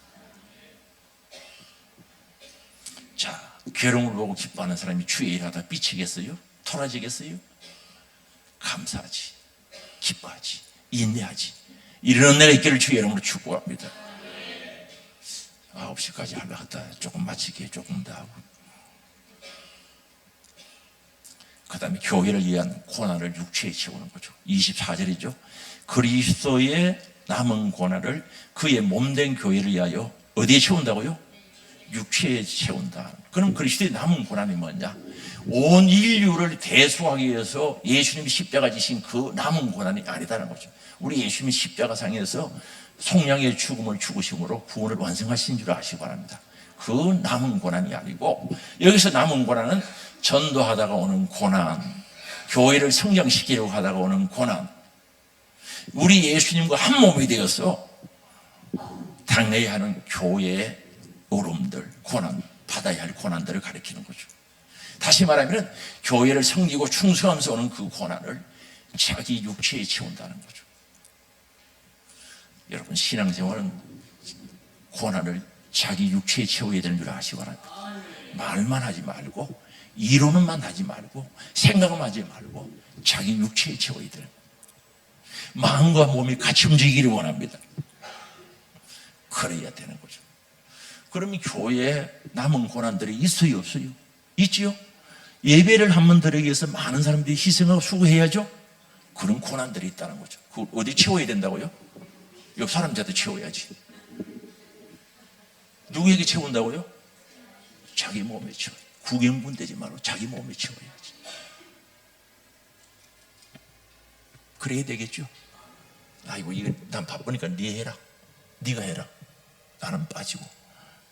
자, 괴로움을 보고 기뻐하는 사람이 주의 일하다 삐치겠어요? 토라지겠어요? 감사하지, 기뻐하지, 인내하지, 이런 은혜가 있기를 주의 이름으로 축복합니다. 9시까지 하려 하다 조금 마치게 조금 더 하고, 그 다음에 교회를 위한 고난을 육체에 채우는 거죠. 24절이죠. 그리스도의 남은 고난을 그의 몸된 교회를 위하여 어디에 채운다고요? 육체에 채운다. 그럼 그리스도의 남은 고난이 뭐냐? 온 인류를 대수하기 위해서 예수님이 십자가 지신 그 남은 고난이 아니다는 거죠. 우리 예수님이 십자가상에서 속량의 죽음을 죽으심으로 구원을 완성하신 줄 아시기 바랍니다. 그 남은 고난이 아니고, 여기서 남은 고난은 전도하다가 오는 고난, 교회를 성장시키려고 하다가 오는 고난, 우리 예수님과 한 몸이 되어서 당내야 하는 교회의 어려움들, 고난, 받아야 할 고난들을 가리키는 거죠. 다시 말하면 교회를 섬기고 충성하면서 오는 그 고난을 자기 육체에 채운다는 거죠. 여러분, 신앙생활은 고난을 자기 육체에 채워야 되는 줄 아시기 바랍니다. 말만 하지 말고, 이론만 하지 말고, 생각만 하지 말고 자기 육체에 채워야 돼요. 마음과 몸이 같이 움직이기를 원합니다. 그래야 되는 거죠. 그러면 교회에 남은 고난들이 있어요, 없어요? 있지요? 예배를 한 번 드리기 위해서 많은 사람들이 희생하고 수고해야죠? 그런 고난들이 있다는 거죠. 그걸 어디 채워야 된다고요? 옆 사람한테 채워야지. 누구에게 채운다고요? 자기 몸에 채워요. 구경꾼 되지 말고 자기 몸에 채워야지. 그래야 되겠죠. 아이고 이거 난 바쁘니까 네 해라, 네가 해라, 나는 빠지고.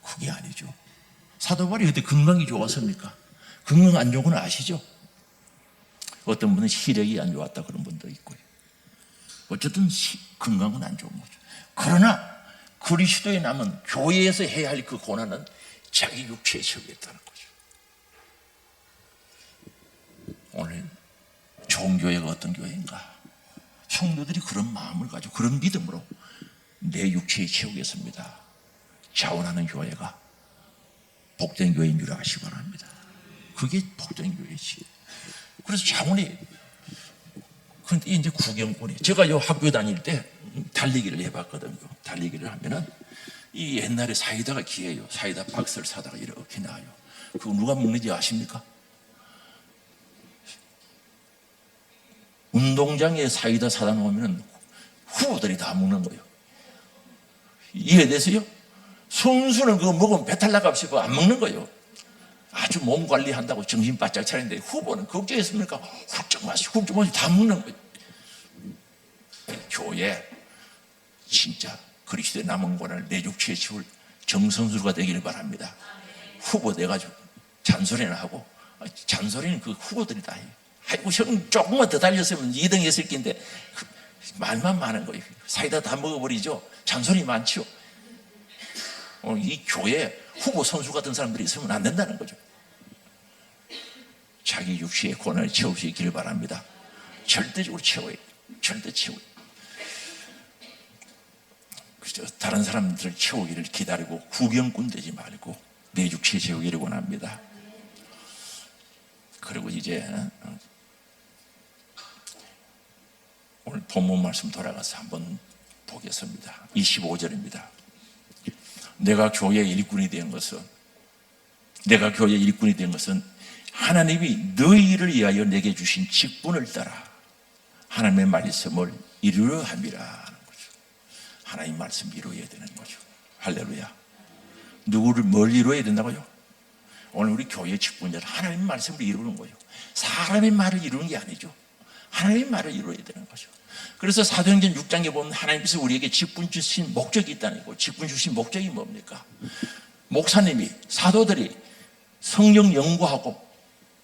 그게 아니죠. 사도 바울이 그때 건강이 좋았습니까? 건강 안 좋은 건 아시죠? 어떤 분은 시력이 안 좋았다 그런 분도 있고요. 어쨌든 건강은 안 좋은 거죠. 그러나 그리스도에 남은 교회에서 해야 할 그 고난은 자기 육체에 채우겠다는 거죠. 오늘 좋은 교회가 어떤 교회인가? 성도들이 그런 마음을 가지고 그런 믿음으로 내 육체에 채우겠습니다. 자원하는 교회가 복된 교회인 줄 아시기 바랍니다. 그게 복된 교회지. 그래서 자원이, 그런데 이제 구경꾼이, 제가 요 학교 다닐 때 달리기를 해봤거든요. 달리기를 하면은 이 옛날에 사이다가 기회요. 사이다 박스를 사다가 이렇게 나와요. 그거 누가 먹는지 아십니까? 운동장에 사이다 사다 놓으면 후보들이 다 먹는 거예요. 이해되세요? 선수는 그거 먹으면 배탈 나갑시고 안 먹는 거예요. 아주 몸 관리한다고 정신 바짝 차리는데 후보는 걱정했습니까? 훌쩍 마시고 훌쩍 마시고 다 먹는 거예요. 교회 진짜 그리스도의 남은 권한을 내 육체에 채울 정선수가 되기를 바랍니다. 후보 돼가지고 잔소리나 하고, 잔소리는 그 후보들이 다 해요. 아이고 형 조금만 더 달렸으면 2등 했을 텐데 말만 많은 거예요. 사이다 다 먹어버리죠. 잔소리 많죠. 이 교회 후보 선수 같은 사람들이 있으면 안 된다는 거죠. 자기 육체의 고난을 채우시기를 바랍니다. 절대적으로 채워요. 절대 채워요. 그죠? 다른 사람들을 채우기를 기다리고 구경꾼 되지 말고 내 육체에 채우기를 원합니다. 그리고 이제 오늘 본문 말씀 돌아가서 한번 보겠습니다. 25절입니다. 내가 교회의 일꾼이 된 것은 하나님이 너희를 위하여 내게 주신 직분을 따라 하나님의 말씀을 이루려 함이라 하는 거죠. 하나님 말씀 이루어야 되는 거죠. 할렐루야. 누구를 뭘 이루어야 된다고요? 오늘 우리 교회 직분자는 하나님의 말씀을 이루는 거예요. 사람의 말을 이루는 게 아니죠. 하나님의 말을 이루어야 되는 거죠. 그래서 사도행전 6장에 보면 하나님께서 우리에게 직분 주신 목적이 있다는 거고, 직분 주신 목적이 뭡니까? 목사님이, 사도들이 성경 연구하고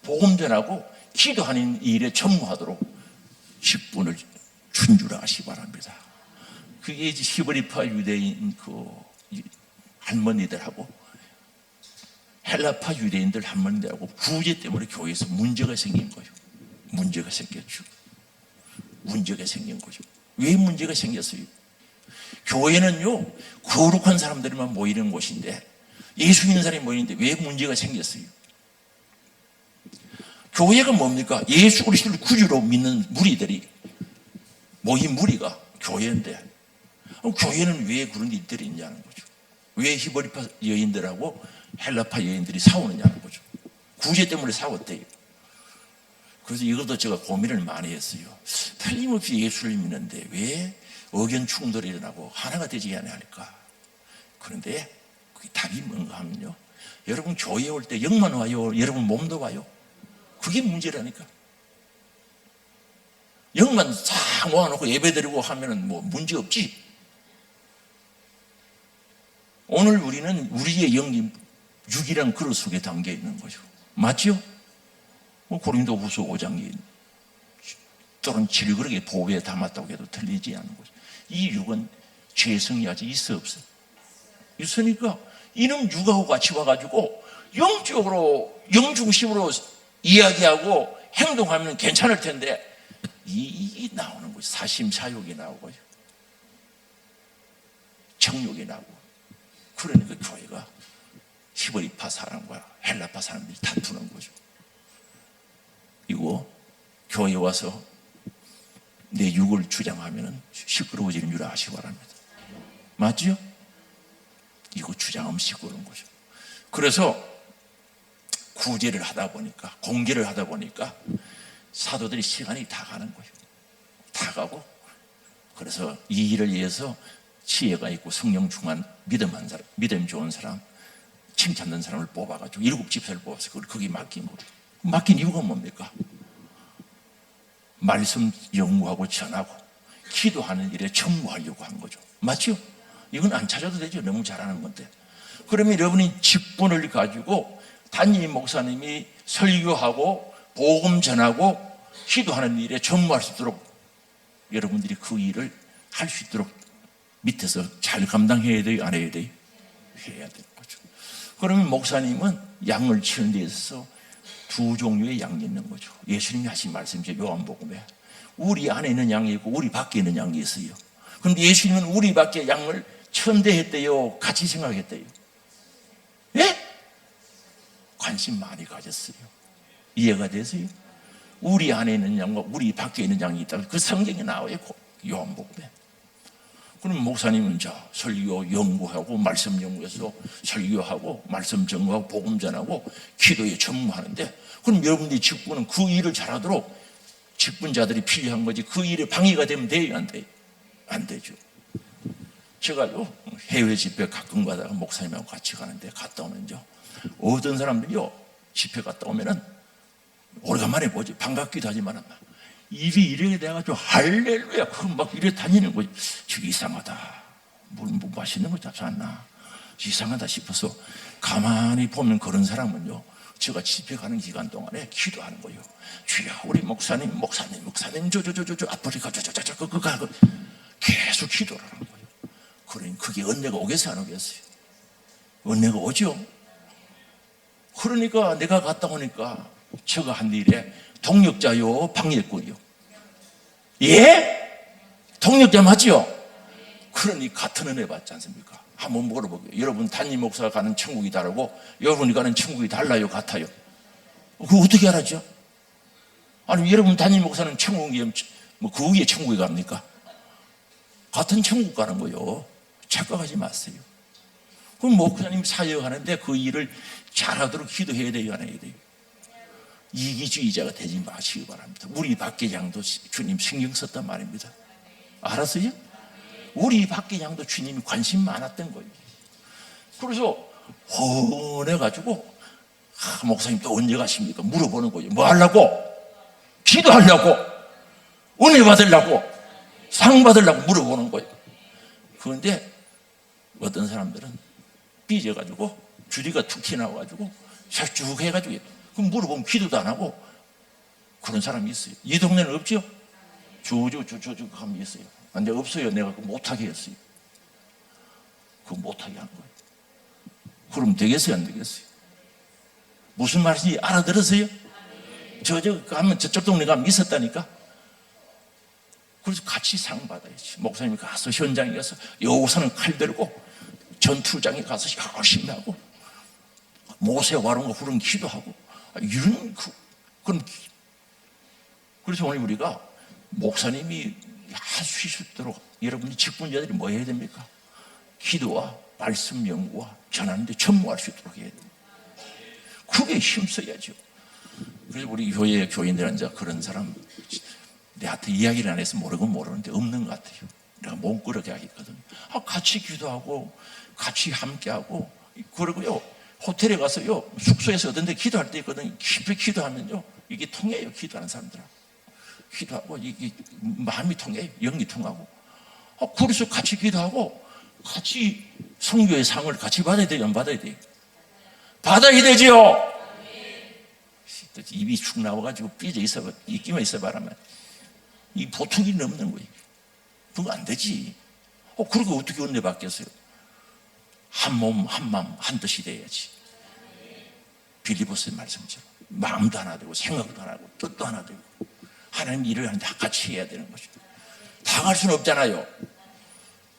복음 전하고 기도하는 일에 전무하도록 직분을 준 줄 아시기 바랍니다. 그게 히브리파 유대인 그 할머니들하고 헬라파 유대인들 할머니들하고 구제 때문에 교회에서 문제가 생긴 거예요. 문제가 생겼죠. 문제가 생긴 거죠. 왜 문제가 생겼어요? 교회는요, 거룩한 사람들만 모이는 곳인데, 예수 믿는 사람이 모이는데 왜 문제가 생겼어요? 교회가 뭡니까? 예수 그리스도를 구주로 믿는 무리들이 모인 무리가 교회인데, 교회는 왜 그런 일들이 있냐는 거죠. 왜 히브리파 여인들하고 헬라파 여인들이 싸우느냐는 거죠. 구제 때문에 싸웠대요. 그래서 이것도 제가 고민을 많이 했어요. 틀림없이 예수를 믿는데 왜 의견 충돌이 일어나고 하나가 되지 않을까? 그런데 그게 답이 뭔가 하면요, 여러분 교회에 올 때 영만 와요? 여러분 몸도 와요? 그게 문제라니까. 영만 싹 모아놓고 예배드리고 하면은 뭐 문제 없지. 오늘 우리는 우리의 영이 육이란 그릇 속에 담겨 있는 거죠. 맞죠? 고린도후서 5장이 또는 질그릇에 보배에 담았다고 해도 틀리지 않은 거죠. 이 육은 죄성이 아직 있어 없어? 있으니까 이놈 육하고 같이 와가지고 영적으로 영중심으로 이야기하고 행동하면 괜찮을 텐데 이 나오는 거죠. 사심사욕이 나오고요, 정욕이 나오고. 그러니까 교회가 히브리파 사람과 헬라파 사람들이 다투는 거죠. 이거 교회에 와서 내 육을 주장하면 시끄러워지는 줄 아시기 바랍니다. 맞죠? 이거 주장하면 시끄러운 거죠. 그래서 구제를 하다 보니까, 공개를 하다 보니까 사도들이 시간이 다 가는 거예요. 다 가고, 그래서 이 일을 위해서 지혜가 있고 성령 충만 믿음 좋은 사람 칭찬된 사람을 뽑아가지고 7 집사를 뽑아서 그걸 거기 맡긴 거예요. 맡긴 이유가 뭡니까? 말씀 연구하고 전하고 기도하는 일에 청구하려고 한 거죠. 맞죠? 이건 안 찾아도 되죠. 너무 잘하는 건데. 그러면 여러분이 직분을 가지고 담임 목사님이 설교하고 복음 전하고 기도하는 일에 전무할 수 있도록 여러분들이 그 일을 할 수 있도록 밑에서 잘 감당해야 돼요? 안 해야 돼요? 해야 되는 거죠. 그러면 목사님은 양을 치는 데 있어서 2 종류의 양이 있는 거죠. 예수님이 하신 말씀이죠. 요한복음에 우리 안에 있는 양이 있고 우리 밖에 있는 양이 있어요. 그런데 예수님은 우리 밖에 양을 천대했대요? 같이 생각했대요? 예? 관심 많이 가졌어요. 이해가 되세요? 우리 안에 있는 양과 우리 밖에 있는 양이 있다. 그 성경에 나와요. 요한복음에. 그럼 목사님은 설교 연구하고 말씀 연구해서 설교하고 말씀 전공하고 복음 전하고 기도에 전무하는데, 그럼 여러분들이 직분은 그 일을 잘하도록 직분자들이 필요한 거지. 그 일에 방해가 되면 돼요? 안 돼요? 안 되죠. 제가요 해외 집회 가끔 가다가 목사님하고 같이 가는데 갔다 오면요 어떤 사람들이요 집회 갔다 오면은 오래간만에 보지 반갑기도 하지만 입이 이렇게 돼가지고 할렐루야 막 이래 다니는 거지. 저기 이상하다. 뭐 맛있는 거 잡지 않나 이상하다 싶어서 가만히 보면 그런 사람은요 제가 집회 가는 기간 동안에 기도하는 거예요. 주여 우리 목사님 저 아프리카 그거 계속 기도를 하는 거예요. 그러니 그게 은혜가 오겠어요 안 오겠어요? 은혜가 오죠. 그러니까 내가 갔다 오니까 제가 한 일에 동력자요 방해꾼이요. 예? 동력자 맞죠? 그러니 같은 은혜 받지 않습니까? 한번 물어보게요. 여러분 담임 목사가 가는 천국이 다르고 여러분이 가는 천국이 달라요 같아요? 그거 어떻게 알았죠? 아니 여러분 담임 목사는 천국이면 그 위에 천국에 갑니까? 같은 천국 가는 거요. 착각하지 마세요. 그럼 목사님 사역하는데 그 일을 잘하도록 기도해야 돼요 안 해야 돼요? 이기주의자가 되지 마시기 바랍니다. 우리 밖의 양도 주님 신경 썼단 말입니다. 알았어요? 우리 밖의 양도 주님이 관심 많았던 거예요. 그래서 헌해가지고 목사님 또 언제 가십니까? 물어보는 거예요. 뭐 하려고? 기도하려고? 은혜 받으려고? 상 받으려고 물어보는 거예요. 그런데 어떤 사람들은 삐져가지고 주리가 툭 튀나와가지고 쭉 해가지고 그럼 물어보면 기도도 안 하고 그런 사람이 있어요. 이 동네는 없죠? 쭉 하면 있어요. 근데 없어요. 내가 못하게 했어요. 그거 못하게 한 거예요. 그럼 되겠어요? 안 되겠어요? 무슨 말인지 알아들었어요? 가면 저쪽 동네 가면 있었다니까? 그래서 같이 상 받아야지. 목사님이 가서 현장에 가서 여호사는 칼 들고 전투장에 가서 열심히 하고 모세와 아론과 부른 기도하고 이런 그런. 그래서 오늘 우리가 목사님이 할 수 있도록 여러분이 직분자들이 뭐 해야 됩니까? 기도와 말씀 연구와 전하는데 전무할 수 있도록 해야 됩니다. 그게 힘써야죠. 그래서 우리 교회 교인들은 이제 그런 사람 내한테 이야기를 안 해서 모르는데 없는 것 같아요. 내가 몸끄럽게 하겠거든요. 같이 기도하고 같이 함께하고 그러고요 호텔에 가서요 숙소에서 어떤 데 기도할 때 있거든요. 깊이 기도하면요 이게 통해요. 기도하는 사람들하고 기도하고 이게 마음이 통해요. 영이 통하고 그래서 같이 기도하고 같이 성교의 상을 같이 받아야 돼요? 안 받아야 돼요? 받아야 되죠. 입이 축 나와가지고 삐져 있어 있기만 있어 바라면 이 보통 일이 넘는 거예요. 그거 안 되지. 그러고 어떻게 은혜 받겠어요? 한 몸, 한 마음, 한 뜻이 돼야지. 빌리포스의 말씀처럼 마음도 하나 되고 생각도 하나 되고 뜻도 하나 되고 하나님 일을 하는데 같이 해야 되는 거죠. 다 할 수는 없잖아요.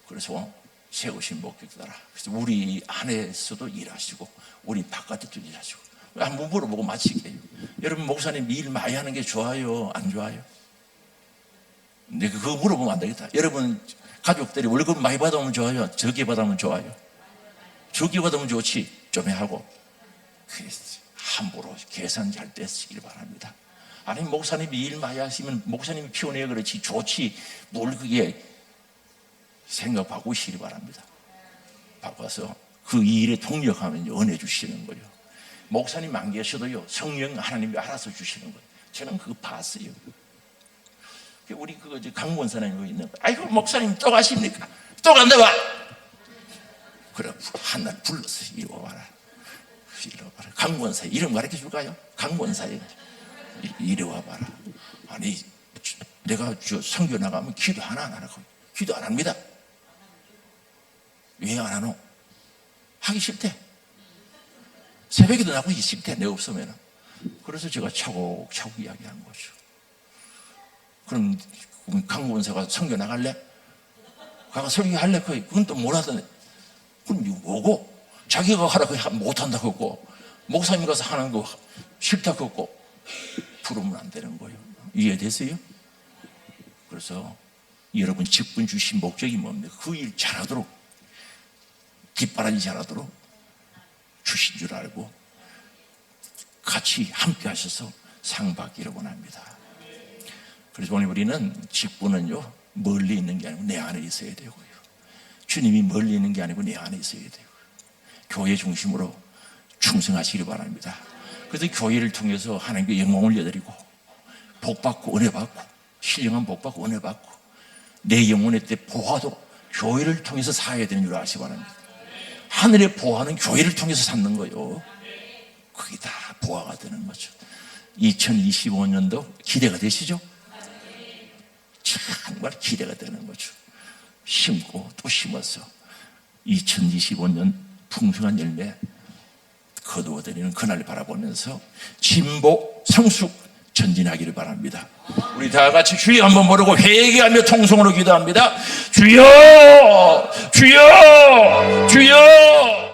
그래서 세우신 목적 따라 그래서 우리 안에서도 일하시고 우리 바깥에도 일하시고 한번 물어보고 마칠게요. 여러분 목사님 일 많이 하는 게 좋아요? 안 좋아요? 근데 그거 물어보면 안 되겠다. 여러분 가족들이 월급 많이 받아오면 좋아요? 적게 받아오면 좋아요? 적게 받으면 좋지. 좀 하고 함부로 계산 잘 떼시길 바랍니다. 아니 목사님이 일 많이 하시면 목사님이 피곤해야 그렇지 좋지 뭘 그게 생각 바꾸시기 바랍니다. 바꿔서 그 일에 동력하면 은혜 주시는 거예요. 목사님 안 계셔도요, 성령 하나님이 알아서 주시는 거예요. 저는 그거 봤어요. 우리 그거 강권사님 있는 거예요. 아이고 목사님 또 가십니까? 또 간다 봐. 그래 한날 불렀어요. 이리 와봐라. 이리 와봐라. 강권사 이름 가르쳐 줄까요? 강권사에 이리 와봐라. 아니 내가 저 선교 나가면 기도 하나 안 하라고. 기도 안 합니다. 왜 안 하노? 하기 싫대. 새벽에도 나가기 싫대. 내 없으면. 그래서 제가 차곡차곡 이야기하는 거죠. 그럼 강권사가 선교 나갈래? 가가 설교할래? 그건 또 뭐라더니. 그럼 이거 뭐고? 자기가 하라고 못한다고 했고, 목사님 가서 하는 거 싫다고 했고, 부르면 안 되는 거예요. 이해되세요? 그래서 여러분 직분 주신 목적이 뭡니까? 그 일 잘하도록, 뒷바라지 잘하도록 주신 줄 알고 같이 함께 하셔서 상 받기를 원합니다. 그래서 오늘 우리는 직분은요, 멀리 있는 게 아니고 내 안에 있어야 되고요. 주님이 멀리 있는 게 아니고 내 안에 있어야 되고요. 교회 중심으로 충성하시기 바랍니다. 그래서 교회를 통해서 하나님께 영광 올려드리고 복받고 은혜받고 신령한 복받고 은혜받고 내 영혼의 때 보화도 교회를 통해서 사야 되는 줄 아시기 바랍니다. 하늘의 보화는 교회를 통해서 쌓는 거예요. 그게 다 보화가 되는 거죠. 2025년도 기대가 되시죠? 정말 기대가 되는 거죠. 심고 또 심어서 2025년 풍성한 열매 거두어드리는 그날을 바라보면서 진보 성숙 전진하기를 바랍니다. 우리 다 같이 주여 한번 부르고 회개하며 통성으로 기도합니다. 주여 주여 주여.